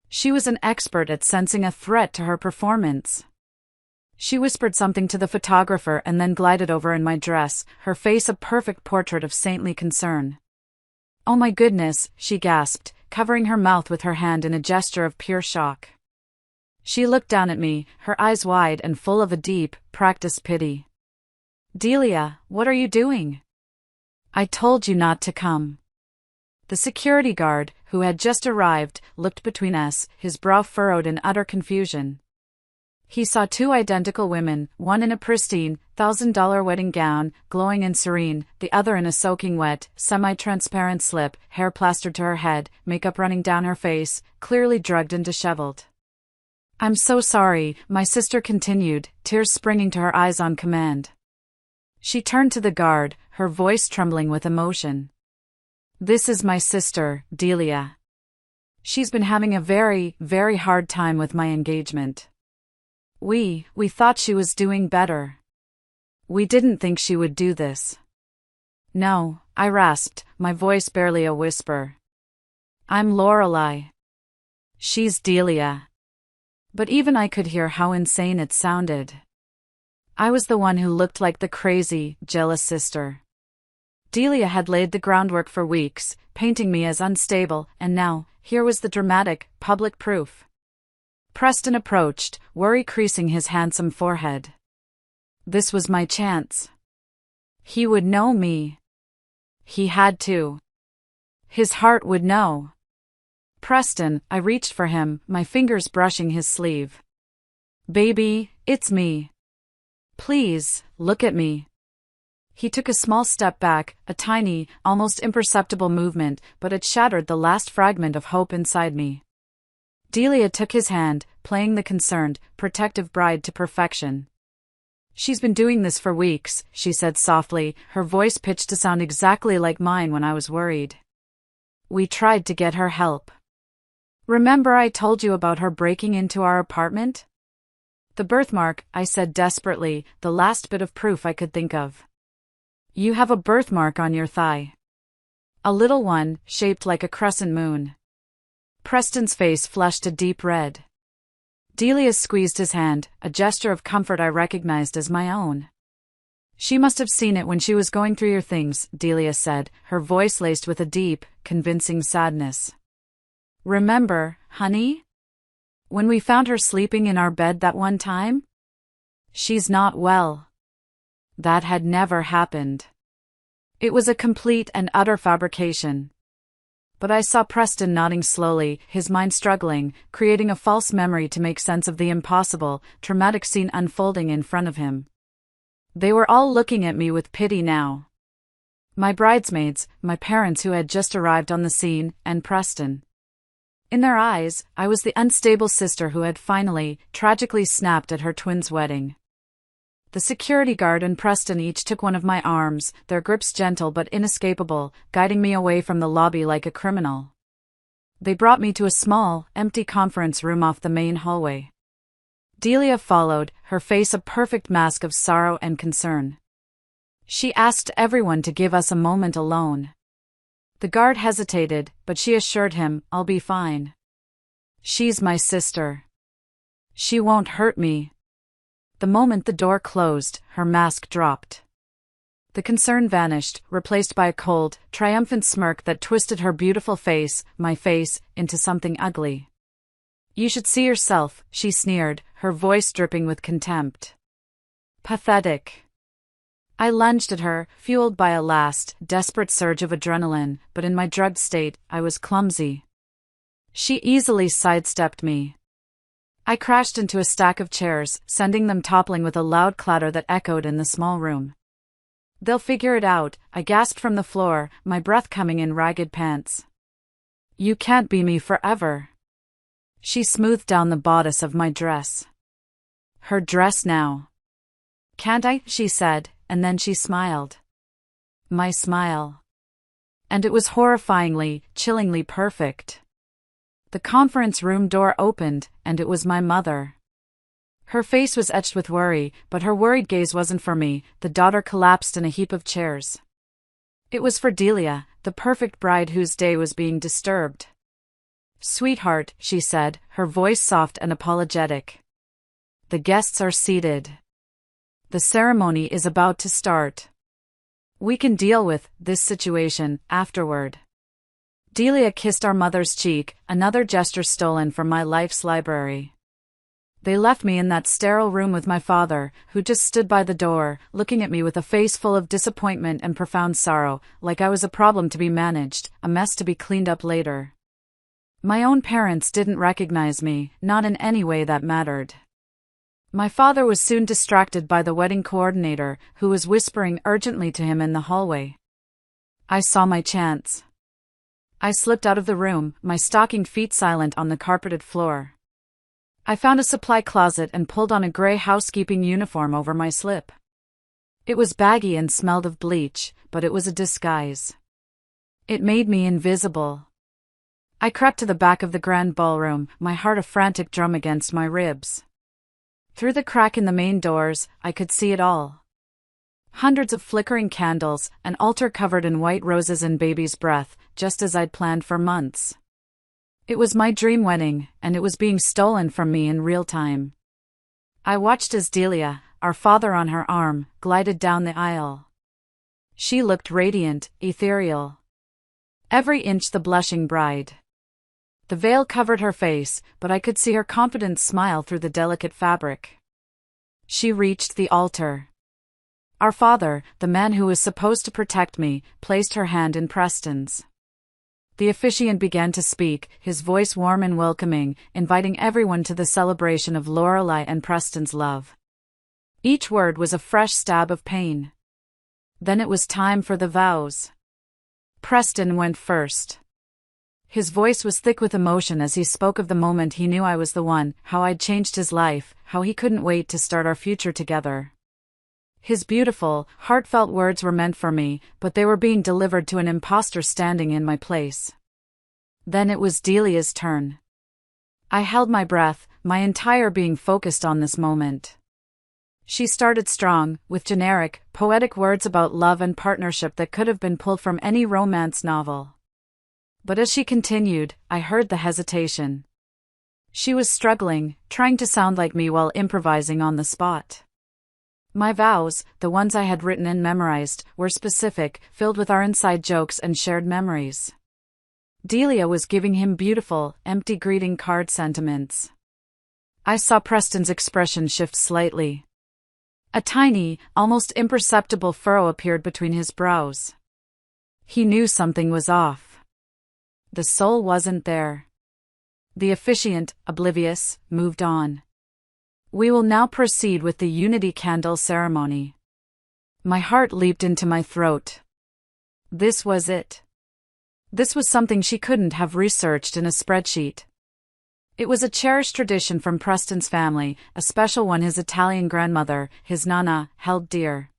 She was an expert at sensing a threat to her performance. She whispered something to the photographer and then glided over in my dress, her face a perfect portrait of saintly concern. "Oh my goodness," she gasped, covering her mouth with her hand in a gesture of pure shock. She looked down at me, her eyes wide and full of a deep, practiced pity. "Delia, what are you doing? I told you not to come." The security guard, who had just arrived, looked between us, his brow furrowed in utter confusion. He saw two identical women, one in a pristine, $1,000 wedding gown, glowing and serene, the other in a soaking wet, semi-transparent slip, hair plastered to her head, makeup running down her face, clearly drugged and disheveled. "I'm so sorry," my sister continued, tears springing to her eyes on command. She turned to the guard, her voice trembling with emotion. "This is my sister, Delia. She's been having a very, very hard time with my engagement. We thought she was doing better. We didn't think she would do this." "No," I rasped, my voice barely a whisper. "I'm Lorelei. She's Delia." But even I could hear how insane it sounded. I was the one who looked like the crazy, jealous sister. Delia had laid the groundwork for weeks, painting me as unstable, and now, here was the dramatic, public proof. Preston approached, worry creasing his handsome forehead. This was my chance. He would know me. He had to. His heart would know. "Preston," I reached for him, my fingers brushing his sleeve. "Baby, it's me. Please, look at me." He took a small step back, a tiny, almost imperceptible movement, but it shattered the last fragment of hope inside me. Delia took his hand, playing the concerned, protective bride to perfection. "She's been doing this for weeks," she said softly, her voice pitched to sound exactly like mine when I was worried. "We tried to get her help. Remember I told you about her breaking into our apartment?" "The birthmark," I said desperately, the last bit of proof I could think of. "You have a birthmark on your thigh. A little one, shaped like a crescent moon." Preston's face flushed a deep red. Delia squeezed his hand, a gesture of comfort I recognized as my own. "She must have seen it when she was going through your things," Delia said, her voice laced with a deep, convincing sadness. "Remember, honey? When we found her sleeping in our bed that one time? She's not well." That had never happened. It was a complete and utter fabrication. But I saw Preston nodding slowly, his mind struggling, creating a false memory to make sense of the impossible, traumatic scene unfolding in front of him. They were all looking at me with pity now. My bridesmaids, my parents who had just arrived on the scene, and Preston. In their eyes, I was the unstable sister who had finally, tragically snapped at her twin's wedding. The security guard and Preston each took one of my arms, their grips gentle but inescapable, guiding me away from the lobby like a criminal. They brought me to a small, empty conference room off the main hallway. Delia followed, her face a perfect mask of sorrow and concern. She asked everyone to give us a moment alone. The guard hesitated, but she assured him, "I'll be fine. She's my sister. She won't hurt me." The moment the door closed, her mask dropped. The concern vanished, replaced by a cold, triumphant smirk that twisted her beautiful face, my face, into something ugly. "You should see yourself," she sneered, her voice dripping with contempt. "Pathetic." I lunged at her, fueled by a last, desperate surge of adrenaline, but in my drugged state, I was clumsy. She easily sidestepped me. I crashed into a stack of chairs, sending them toppling with a loud clatter that echoed in the small room. "They'll figure it out," I gasped from the floor, my breath coming in ragged pants. "You can't be me forever." She smoothed down the bodice of my dress. Her dress now. "Can't I?" she said, and then she smiled. My smile. And it was horrifyingly, chillingly perfect. The conference room door opened, and it was my mother. Her face was etched with worry, but her worried gaze wasn't for me. The daughter collapsed in a heap of chairs. It was for Delia, the perfect bride whose day was being disturbed. "Sweetheart," she said, her voice soft and apologetic. "The guests are seated. The ceremony is about to start. We can deal with this situation afterward." Delia kissed our mother's cheek, another gesture stolen from my life's library. They left me in that sterile room with my father, who just stood by the door, looking at me with a face full of disappointment and profound sorrow, like I was a problem to be managed, a mess to be cleaned up later. My own parents didn't recognize me, not in any way that mattered. My father was soon distracted by the wedding coordinator, who was whispering urgently to him in the hallway. I saw my chance. I slipped out of the room, my stockinged feet silent on the carpeted floor. I found a supply closet and pulled on a gray housekeeping uniform over my slip. It was baggy and smelled of bleach, but it was a disguise. It made me invisible. I crept to the back of the grand ballroom, my heart a frantic drum against my ribs. Through the crack in the main doors, I could see it all. Hundreds of flickering candles, an altar covered in white roses and baby's breath, just as I'd planned for months. It was my dream wedding, and it was being stolen from me in real time. I watched as Delia, our father on her arm, glided down the aisle. She looked radiant, ethereal. Every inch the blushing bride. The veil covered her face, but I could see her confident smile through the delicate fabric. She reached the altar. Our father, the man who was supposed to protect me, placed her hand in Preston's. The officiant began to speak, his voice warm and welcoming, inviting everyone to the celebration of Lorelei and Preston's love. Each word was a fresh stab of pain. Then it was time for the vows. Preston went first. His voice was thick with emotion as he spoke of the moment he knew I was the one, how I'd changed his life, how he couldn't wait to start our future together. His beautiful, heartfelt words were meant for me, but they were being delivered to an imposter standing in my place. Then it was Delia's turn. I held my breath, my entire being focused on this moment. She started strong, with generic, poetic words about love and partnership that could have been pulled from any romance novel. But as she continued, I heard the hesitation. She was struggling, trying to sound like me while improvising on the spot. My vows, the ones I had written and memorized, were specific, filled with our inside jokes and shared memories. Delia was giving him beautiful, empty greeting card sentiments. I saw Preston's expression shift slightly. A tiny, almost imperceptible furrow appeared between his brows. He knew something was off. The soul wasn't there. The officiant, oblivious, moved on. We will now proceed with the unity candle ceremony. My heart leaped into my throat. This was it. This was something she couldn't have researched in a spreadsheet. It was a cherished tradition from Preston's family, a special one his Italian grandmother, his nonna, held dear.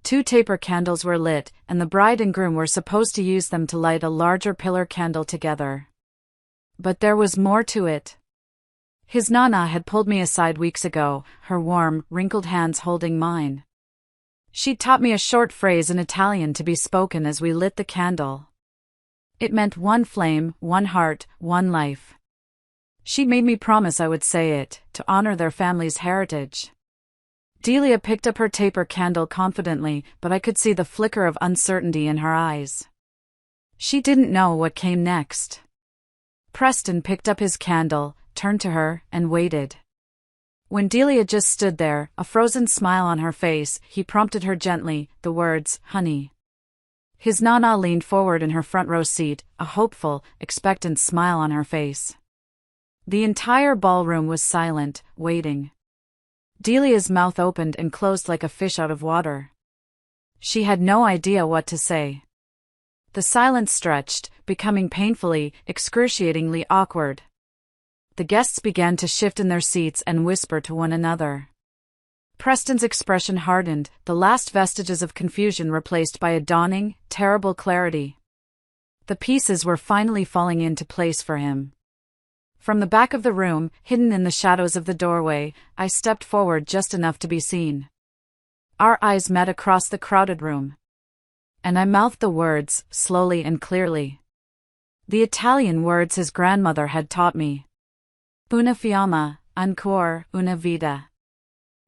2 taper candles were lit, and the bride and groom were supposed to use them to light a larger pillar candle together. But there was more to it. His nonna had pulled me aside weeks ago, her warm, wrinkled hands holding mine. She'd taught me a short phrase in Italian to be spoken as we lit the candle. It meant 1 flame, 1 heart, 1 life. She made me promise I would say it, to honor their family's heritage. Delia picked up her taper candle confidently, but I could see the flicker of uncertainty in her eyes. She didn't know what came next. Preston picked up his candle, turned to her, and waited. When Delia just stood there, a frozen smile on her face, he prompted her gently, the words, "Honey." His nonna leaned forward in her front row seat, a hopeful, expectant smile on her face. The entire ballroom was silent, waiting. Delia's mouth opened and closed like a fish out of water. She had no idea what to say. The silence stretched, becoming painfully, excruciatingly awkward. The guests began to shift in their seats and whisper to one another. Preston's expression hardened, the last vestiges of confusion replaced by a dawning, terrible clarity. The pieces were finally falling into place for him. From the back of the room, hidden in the shadows of the doorway, I stepped forward just enough to be seen. Our eyes met across the crowded room. And I mouthed the words, slowly and clearly. The Italian words his grandmother had taught me. Una fiamma, ancora una vita.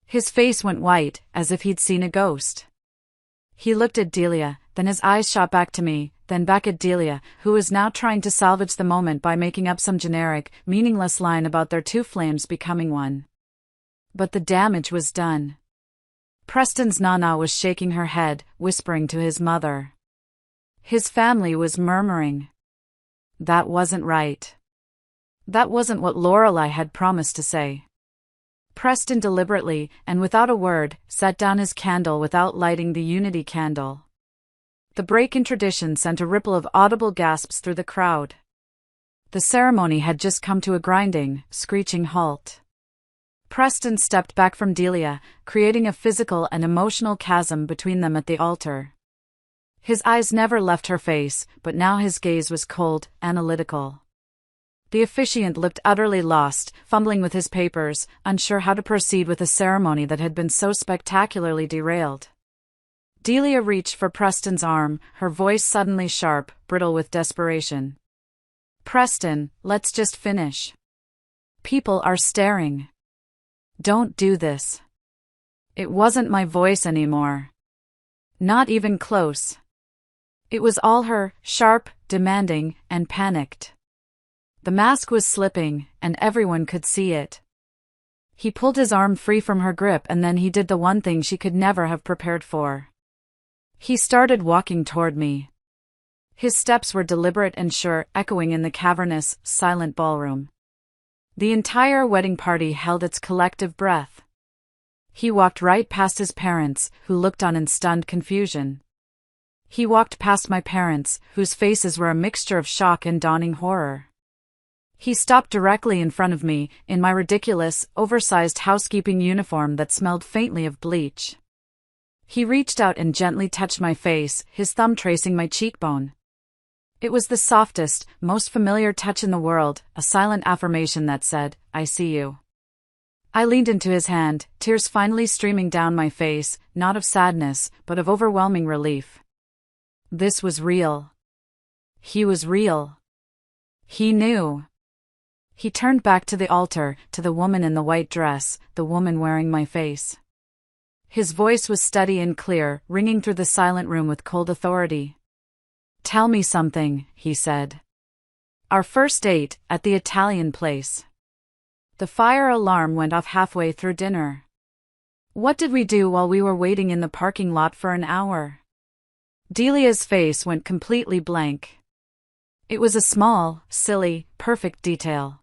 His face went white, as if he'd seen a ghost. He looked at Delia, then his eyes shot back to me, then back at Delia, who was now trying to salvage the moment by making up some generic, meaningless line about their 2 flames becoming 1. But the damage was done. Preston's nonna was shaking her head, whispering to his mother. His family was murmuring. That wasn't right. That wasn't what Lorelei had promised to say. Preston deliberately, and without a word, set down his candle without lighting the unity candle. The break in tradition sent a ripple of audible gasps through the crowd. The ceremony had just come to a grinding, screeching halt. Preston stepped back from Delia, creating a physical and emotional chasm between them at the altar. His eyes never left her face, but now his gaze was cold, analytical. The officiant looked utterly lost, fumbling with his papers, unsure how to proceed with a ceremony that had been so spectacularly derailed. Delia reached for Preston's arm, her voice suddenly sharp, brittle with desperation. Preston, let's just finish. People are staring. Don't do this. It wasn't my voice anymore. Not even close. It was all her, sharp, demanding, and panicked. The mask was slipping, and everyone could see it. He pulled his arm free from her grip, and then he did the one thing she could never have prepared for. He started walking toward me. His steps were deliberate and sure, echoing in the cavernous, silent ballroom. The entire wedding party held its collective breath. He walked right past his parents, who looked on in stunned confusion. He walked past my parents, whose faces were a mixture of shock and dawning horror. He stopped directly in front of me, in my ridiculous, oversized housekeeping uniform that smelled faintly of bleach. He reached out and gently touched my face, his thumb tracing my cheekbone. It was the softest, most familiar touch in the world, a silent affirmation that said, "I see you." I leaned into his hand, tears finally streaming down my face, not of sadness, but of overwhelming relief. This was real. He was real. He knew. He turned back to the altar, to the woman in the white dress, the woman wearing my face. His voice was steady and clear, ringing through the silent room with cold authority. "Tell me something," he said. "Our first date, at the Italian place." The fire alarm went off halfway through dinner. What did we do while we were waiting in the parking lot for an hour? Delia's face went completely blank. It was a small, silly, perfect detail.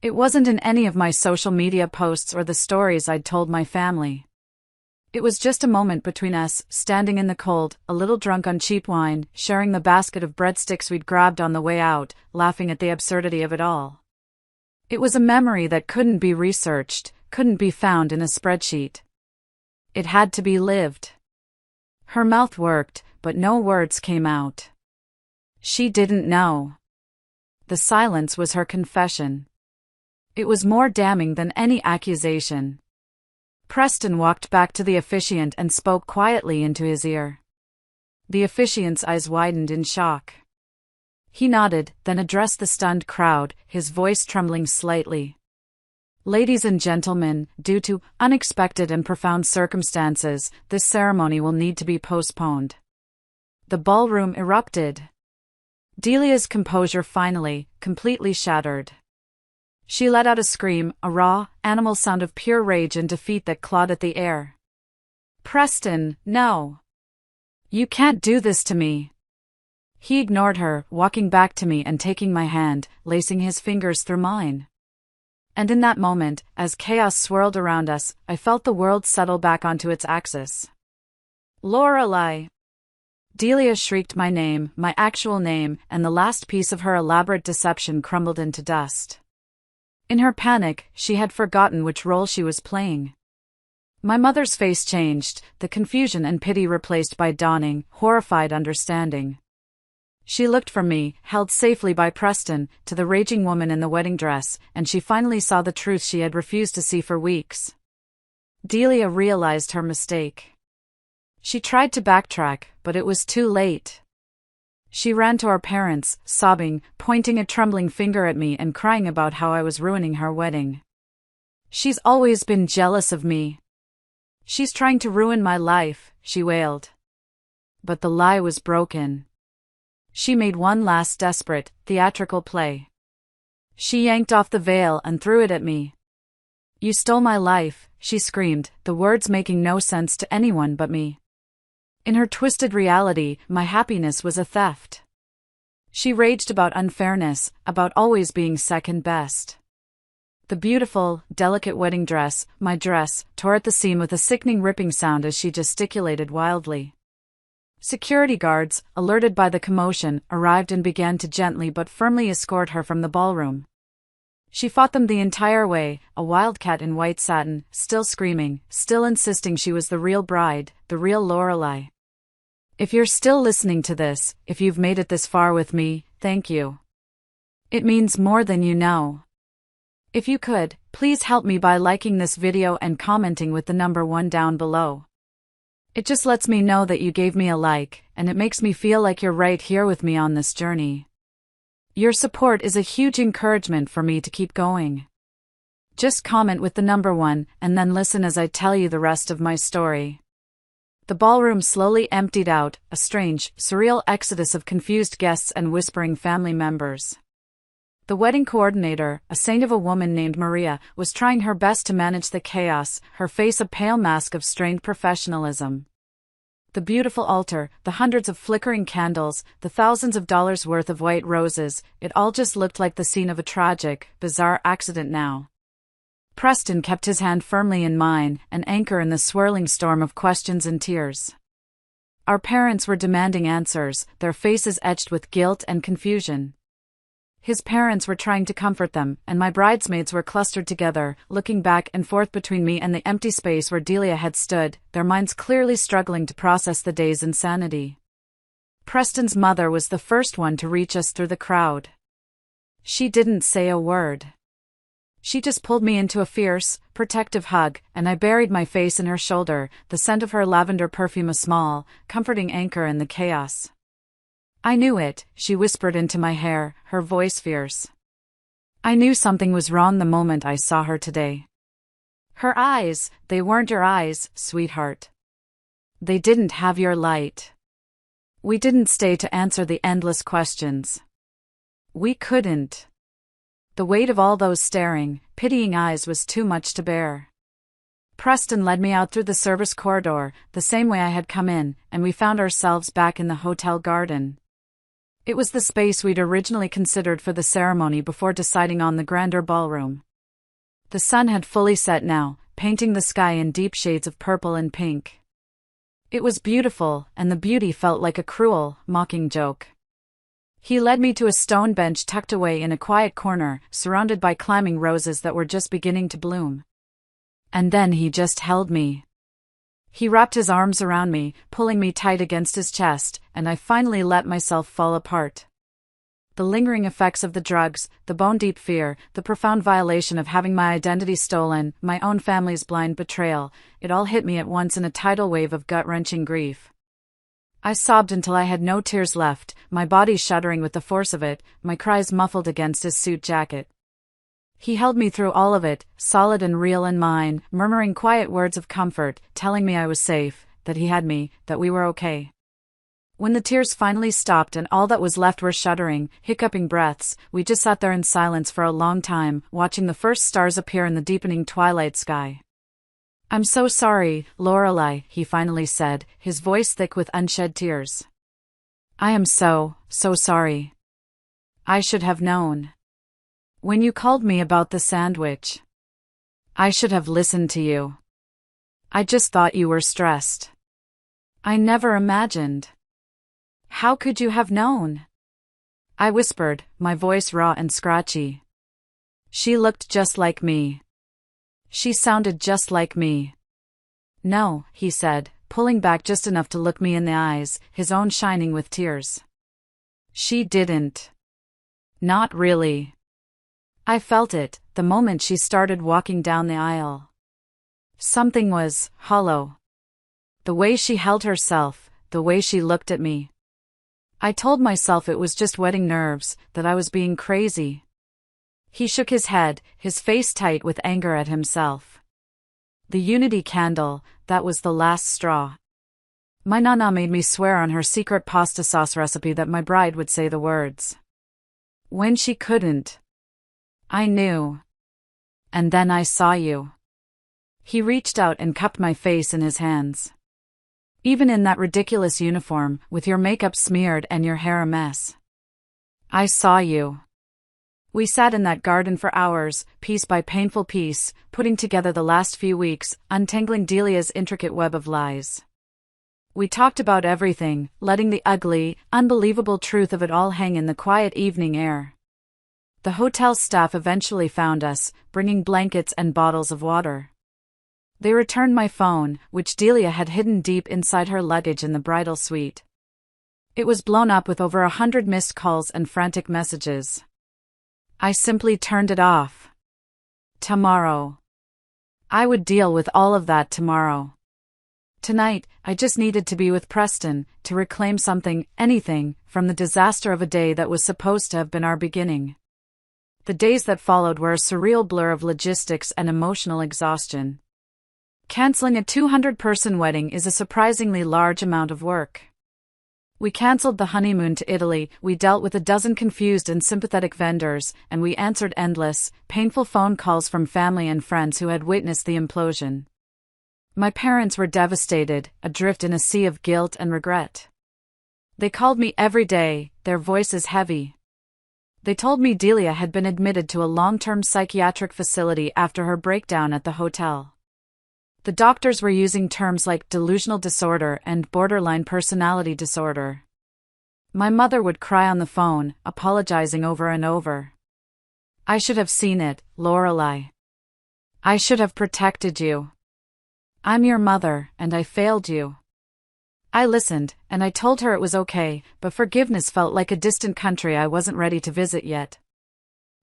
It wasn't in any of my social media posts or the stories I'd told my family. It was just a moment between us, standing in the cold, a little drunk on cheap wine, sharing the basket of breadsticks we'd grabbed on the way out, laughing at the absurdity of it all. It was a memory that couldn't be researched, couldn't be found in a spreadsheet. It had to be lived. Her mouth worked, but no words came out. She didn't know. The silence was her confession. It was more damning than any accusation. Preston walked back to the officiant and spoke quietly into his ear. The officiant's eyes widened in shock. He nodded, then addressed the stunned crowd, his voice trembling slightly. "Ladies and gentlemen, due to unexpected and profound circumstances, this ceremony will need to be postponed." The ballroom erupted. Delia's composure finally, completely shattered. She let out a scream, a raw, animal sound of pure rage and defeat that clawed at the air. "Preston, no! You can't do this to me!" He ignored her, walking back to me and taking my hand, lacing his fingers through mine. And in that moment, as chaos swirled around us, I felt the world settle back onto its axis. "Lorelei!" Delia shrieked my name, my actual name, and the last piece of her elaborate deception crumbled into dust. In her panic, she had forgotten which role she was playing. My mother's face changed, the confusion and pity replaced by dawning, horrified understanding. She looked from me, held safely by Preston, to the raging woman in the wedding dress, and she finally saw the truth she had refused to see for weeks. Delia realized her mistake. She tried to backtrack, but it was too late. She ran to our parents, sobbing, pointing a trembling finger at me and crying about how I was ruining her wedding. "She's always been jealous of me. She's trying to ruin my life," she wailed. But the lie was broken. She made one last desperate, theatrical play. She yanked off the veil and threw it at me. "You stole my life," she screamed, the words making no sense to anyone but me. In her twisted reality, my happiness was a theft. She raged about unfairness, about always being second best. The beautiful, delicate wedding dress, my dress, tore at the seam with a sickening ripping sound as she gesticulated wildly. Security guards, alerted by the commotion, arrived and began to gently but firmly escort her from the ballroom. She fought them the entire way, a wildcat in white satin, still screaming, still insisting she was the real bride, the real Lorelei. If you're still listening to this, if you've made it this far with me, thank you. It means more than you know. If you could, please help me by liking this video and commenting with the number 1 down below. It just lets me know that you gave me a like, and it makes me feel like you're right here with me on this journey. Your support is a huge encouragement for me to keep going. Just comment with the number 1, and then listen as I tell you the rest of my story. The ballroom slowly emptied out, a strange, surreal exodus of confused guests and whispering family members. The wedding coordinator, a saint of a woman named Maria, was trying her best to manage the chaos, her face a pale mask of strained professionalism. The beautiful altar, the hundreds of flickering candles, the thousands of dollars worth of white roses, it all just looked like the scene of a tragic, bizarre accident now. Preston kept his hand firmly in mine, an anchor in the swirling storm of questions and tears. Our parents were demanding answers, their faces etched with guilt and confusion. His parents were trying to comfort them, and my bridesmaids were clustered together, looking back and forth between me and the empty space where Delia had stood, their minds clearly struggling to process the day's insanity. Preston's mother was the first one to reach us through the crowd. She didn't say a word. She just pulled me into a fierce, protective hug, and I buried my face in her shoulder, the scent of her lavender perfume a small, comforting anchor in the chaos. I knew it, she whispered into my hair, her voice fierce. I knew something was wrong the moment I saw her today. Her eyes, they weren't your eyes, sweetheart. They didn't have your light. We didn't stay to answer the endless questions. We couldn't. The weight of all those staring, pitying eyes was too much to bear. Preston led me out through the service corridor, the same way I had come in, and we found ourselves back in the hotel garden. It was the space we'd originally considered for the ceremony before deciding on the grander ballroom. The sun had fully set now, painting the sky in deep shades of purple and pink. It was beautiful, and the beauty felt like a cruel, mocking joke. He led me to a stone bench tucked away in a quiet corner, surrounded by climbing roses that were just beginning to bloom. And then he just held me. He wrapped his arms around me, pulling me tight against his chest, and I finally let myself fall apart. The lingering effects of the drugs, the bone-deep fear, the profound violation of having my identity stolen, my own family's blind betrayal, it all hit me at once in a tidal wave of gut-wrenching grief. I sobbed until I had no tears left, my body shuddering with the force of it, my cries muffled against his suit jacket. He held me through all of it, solid and real and mine, murmuring quiet words of comfort, telling me I was safe, that he had me, that we were okay. When the tears finally stopped and all that was left were shuddering, hiccuping breaths, we just sat there in silence for a long time, watching the first stars appear in the deepening twilight sky. I'm so sorry, Lorelei, he finally said, his voice thick with unshed tears. I am so sorry. I should have known. When you called me about the sandwich, I should have listened to you. I just thought you were stressed. I never imagined. How could you have known? I whispered, my voice raw and scratchy. She looked just like me. She sounded just like me. No, he said, pulling back just enough to look me in the eyes, his own shining with tears. She didn't. Not really. I felt it, the moment she started walking down the aisle. Something was hollow. The way she held herself, the way she looked at me. I told myself it was just wedding nerves, that I was being crazy. He shook his head, his face tight with anger at himself. The unity candle, that was the last straw. My nana made me swear on her secret pasta sauce recipe that my bride would say the words. When she couldn't. I knew. And then I saw you. He reached out and cupped my face in his hands. Even in that ridiculous uniform, with your makeup smeared and your hair a mess. I saw you. We sat in that garden for hours, piece by painful piece, putting together the last few weeks, untangling Delia's intricate web of lies. We talked about everything, letting the ugly, unbelievable truth of it all hang in the quiet evening air. The hotel staff eventually found us, bringing blankets and bottles of water. They returned my phone, which Delia had hidden deep inside her luggage in the bridal suite. It was blown up with over 100 missed calls and frantic messages. I simply turned it off. Tomorrow. I would deal with all of that tomorrow. Tonight, I just needed to be with Preston, to reclaim something, anything, from the disaster of a day that was supposed to have been our beginning. The days that followed were a surreal blur of logistics and emotional exhaustion. Canceling a 200-person wedding is a surprisingly large amount of work. We canceled the honeymoon to Italy, we dealt with a dozen confused and sympathetic vendors, and we answered endless, painful phone calls from family and friends who had witnessed the implosion. My parents were devastated, adrift in a sea of guilt and regret. They called me every day, their voices heavy. They told me Delia had been admitted to a long-term psychiatric facility after her breakdown at the hotel. The doctors were using terms like delusional disorder and borderline personality disorder. My mother would cry on the phone, apologizing over and over. I should have seen it, Lorelei. I should have protected you. I'm your mother, and I failed you. I listened, and I told her it was okay, but forgiveness felt like a distant country I wasn't ready to visit yet.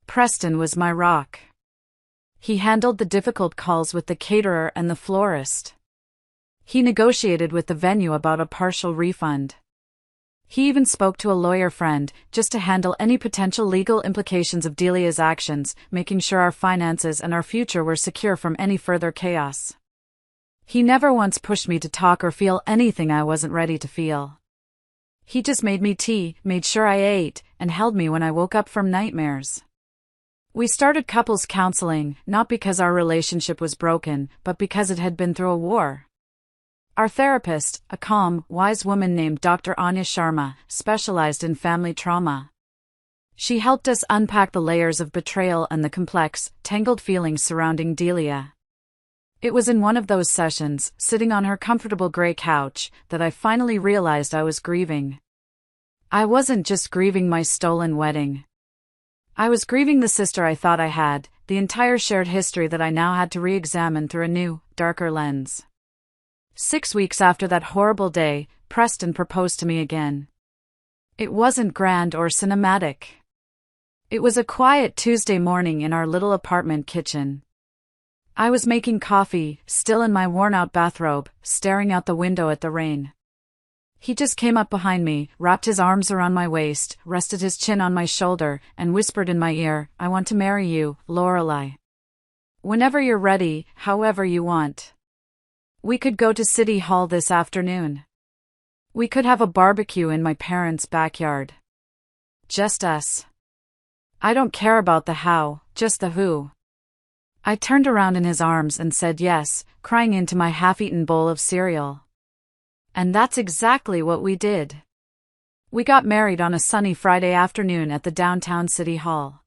Preston was my rock. He handled the difficult calls with the caterer and the florist. He negotiated with the venue about a partial refund. He even spoke to a lawyer friend, just to handle any potential legal implications of Delia's actions, making sure our finances and our future were secure from any further chaos. He never once pushed me to talk or feel anything I wasn't ready to feel. He just made me tea, made sure I ate, and held me when I woke up from nightmares. We started couples counseling, not because our relationship was broken, but because it had been through a war. Our therapist, a calm, wise woman named Dr. Anya Sharma, specialized in family trauma. She helped us unpack the layers of betrayal and the complex, tangled feelings surrounding Delia. It was in one of those sessions, sitting on her comfortable gray couch, that I finally realized I was grieving. I wasn't just grieving my stolen wedding. I was grieving the sister I thought I had, the entire shared history that I now had to re-examine through a new, darker lens. 6 weeks after that horrible day, Preston proposed to me again. It wasn't grand or cinematic. It was a quiet Tuesday morning in our little apartment kitchen. I was making coffee, still in my worn-out bathrobe, staring out the window at the rain. He just came up behind me, wrapped his arms around my waist, rested his chin on my shoulder, and whispered in my ear, "I want to marry you, Lorelei. Whenever you're ready, however you want. We could go to City Hall this afternoon. We could have a barbecue in my parents' backyard. Just us. I don't care about the how, just the who." I turned around in his arms and said yes, crying into my half-eaten bowl of cereal. And that's exactly what we did. We got married on a sunny Friday afternoon at the downtown City Hall.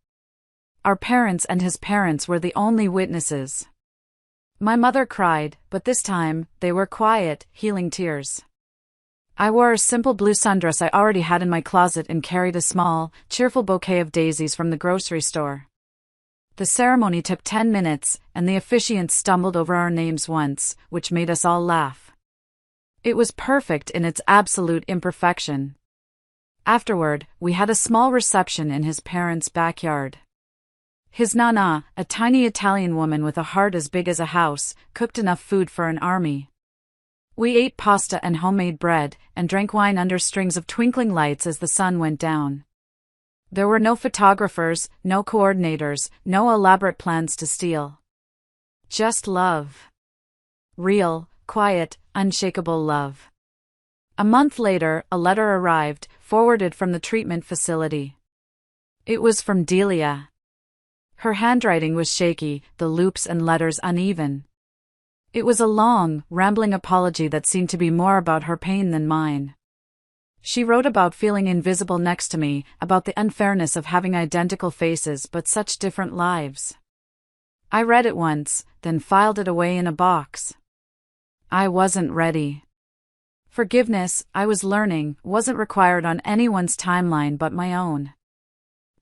Our parents and his parents were the only witnesses. My mother cried, but this time, they were quiet, healing tears. I wore a simple blue sundress I already had in my closet and carried a small, cheerful bouquet of daisies from the grocery store. The ceremony took 10 minutes, and the officiant stumbled over our names once, which made us all laugh. It was perfect in its absolute imperfection. Afterward, we had a small reception in his parents' backyard. His nana, a tiny Italian woman with a heart as big as a house, cooked enough food for an army. We ate pasta and homemade bread, and drank wine under strings of twinkling lights as the sun went down. There were no photographers, no coordinators, no elaborate plans to steal. Just love. Real, quiet, unshakable love. A month later, a letter arrived, forwarded from the treatment facility. It was from Delia. Her handwriting was shaky, the loops and letters uneven. It was a long, rambling apology that seemed to be more about her pain than mine. She wrote about feeling invisible next to me, about the unfairness of having identical faces but such different lives. I read it once, then filed it away in a box. I wasn't ready. Forgiveness, I was learning, wasn't required on anyone's timeline but my own.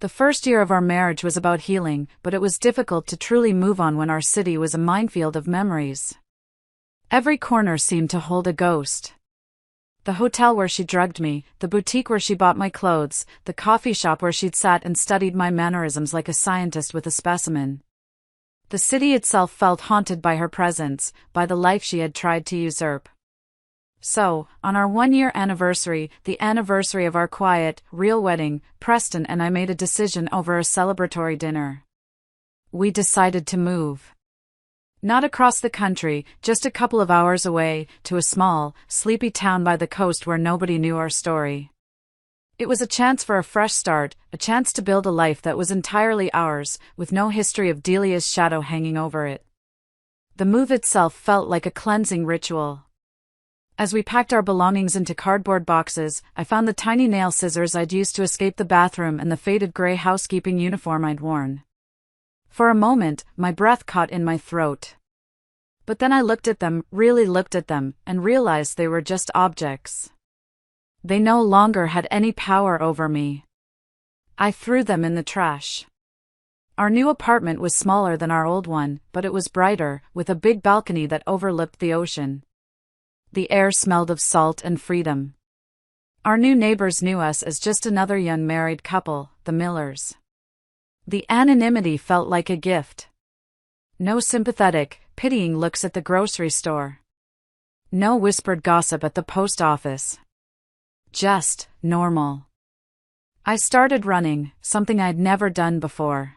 The first year of our marriage was about healing, but it was difficult to truly move on when our city was a minefield of memories. Every corner seemed to hold a ghost. The hotel where she drugged me, the boutique where she bought my clothes, the coffee shop where she'd sat and studied my mannerisms like a scientist with a specimen. The city itself felt haunted by her presence, by the life she had tried to usurp. So, on our 1-year anniversary, the anniversary of our quiet, real wedding, Preston and I made a decision over a celebratory dinner. We decided to move. Not across the country, just a couple of hours away, to a small, sleepy town by the coast where nobody knew our story. It was a chance for a fresh start, a chance to build a life that was entirely ours, with no history of Delia's shadow hanging over it. The move itself felt like a cleansing ritual. As we packed our belongings into cardboard boxes, I found the tiny nail scissors I'd used to escape the bathroom and the faded gray housekeeping uniform I'd worn. For a moment, my breath caught in my throat. But then I looked at them, really looked at them, and realized they were just objects. They no longer had any power over me. I threw them in the trash. Our new apartment was smaller than our old one, but it was brighter, with a big balcony that overlooked the ocean. The air smelled of salt and freedom. Our new neighbors knew us as just another young married couple, the Millers. The anonymity felt like a gift. No sympathetic, pitying looks at the grocery store. No whispered gossip at the post office. Just normal. I started running, something I'd never done before.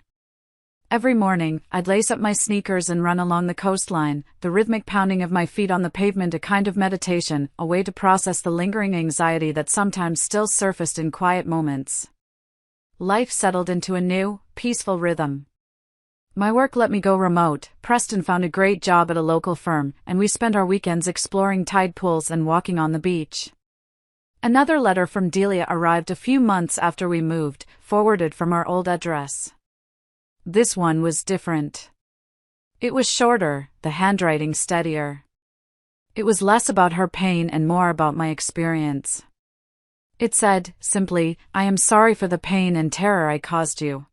Every morning, I'd lace up my sneakers and run along the coastline, the rhythmic pounding of my feet on the pavement a kind of meditation, a way to process the lingering anxiety that sometimes still surfaced in quiet moments. Life settled into a new, peaceful rhythm. My work let me go remote. Preston found a great job at a local firm, and we spent our weekends exploring tide pools and walking on the beach. Another letter from Delia arrived a few months after we moved, forwarded from our old address. This one was different. It was shorter, the handwriting steadier. It was less about her pain and more about my experience. It said, simply, "I am sorry for the pain and terror I caused you.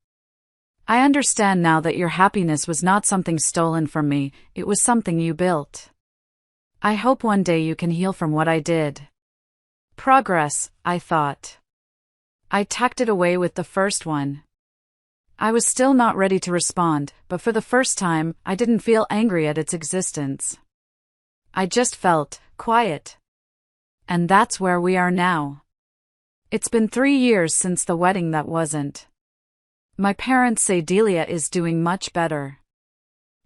I understand now that your happiness was not something stolen from me, it was something you built. I hope one day you can heal from what I did." Progress, I thought. I tucked it away with the first one. I was still not ready to respond, but for the first time, I didn't feel angry at its existence. I just felt quiet. And that's where we are now. It's been 3 years since the wedding that wasn't. My parents say Delia is doing much better.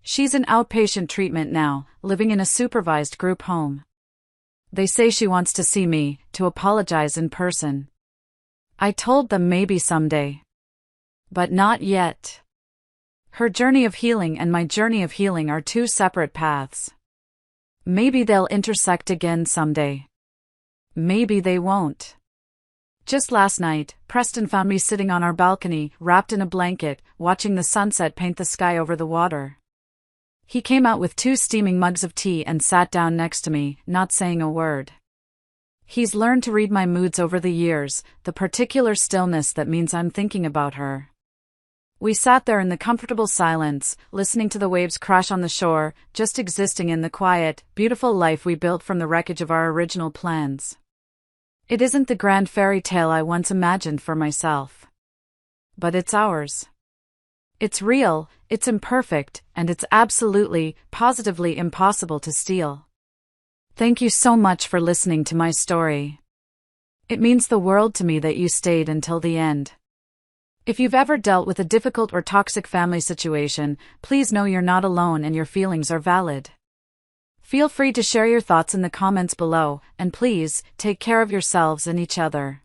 She's in outpatient treatment now, living in a supervised group home. They say she wants to see me, to apologize in person. I told them maybe someday. But not yet. Her journey of healing and my journey of healing are two separate paths. Maybe they'll intersect again someday. Maybe they won't. Just last night, Preston found me sitting on our balcony, wrapped in a blanket, watching the sunset paint the sky over the water. He came out with 2 steaming mugs of tea and sat down next to me, not saying a word. He's learned to read my moods over the years, the particular stillness that means I'm thinking about her. We sat there in the comfortable silence, listening to the waves crash on the shore, just existing in the quiet, beautiful life we built from the wreckage of our original plans. It isn't the grand fairy tale I once imagined for myself. But it's ours. It's real, it's imperfect, and it's absolutely, positively impossible to steal. Thank you so much for listening to my story. It means the world to me that you stayed until the end. If you've ever dealt with a difficult or toxic family situation, please know you're not alone and your feelings are valid. Feel free to share your thoughts in the comments below, and please, take care of yourselves and each other.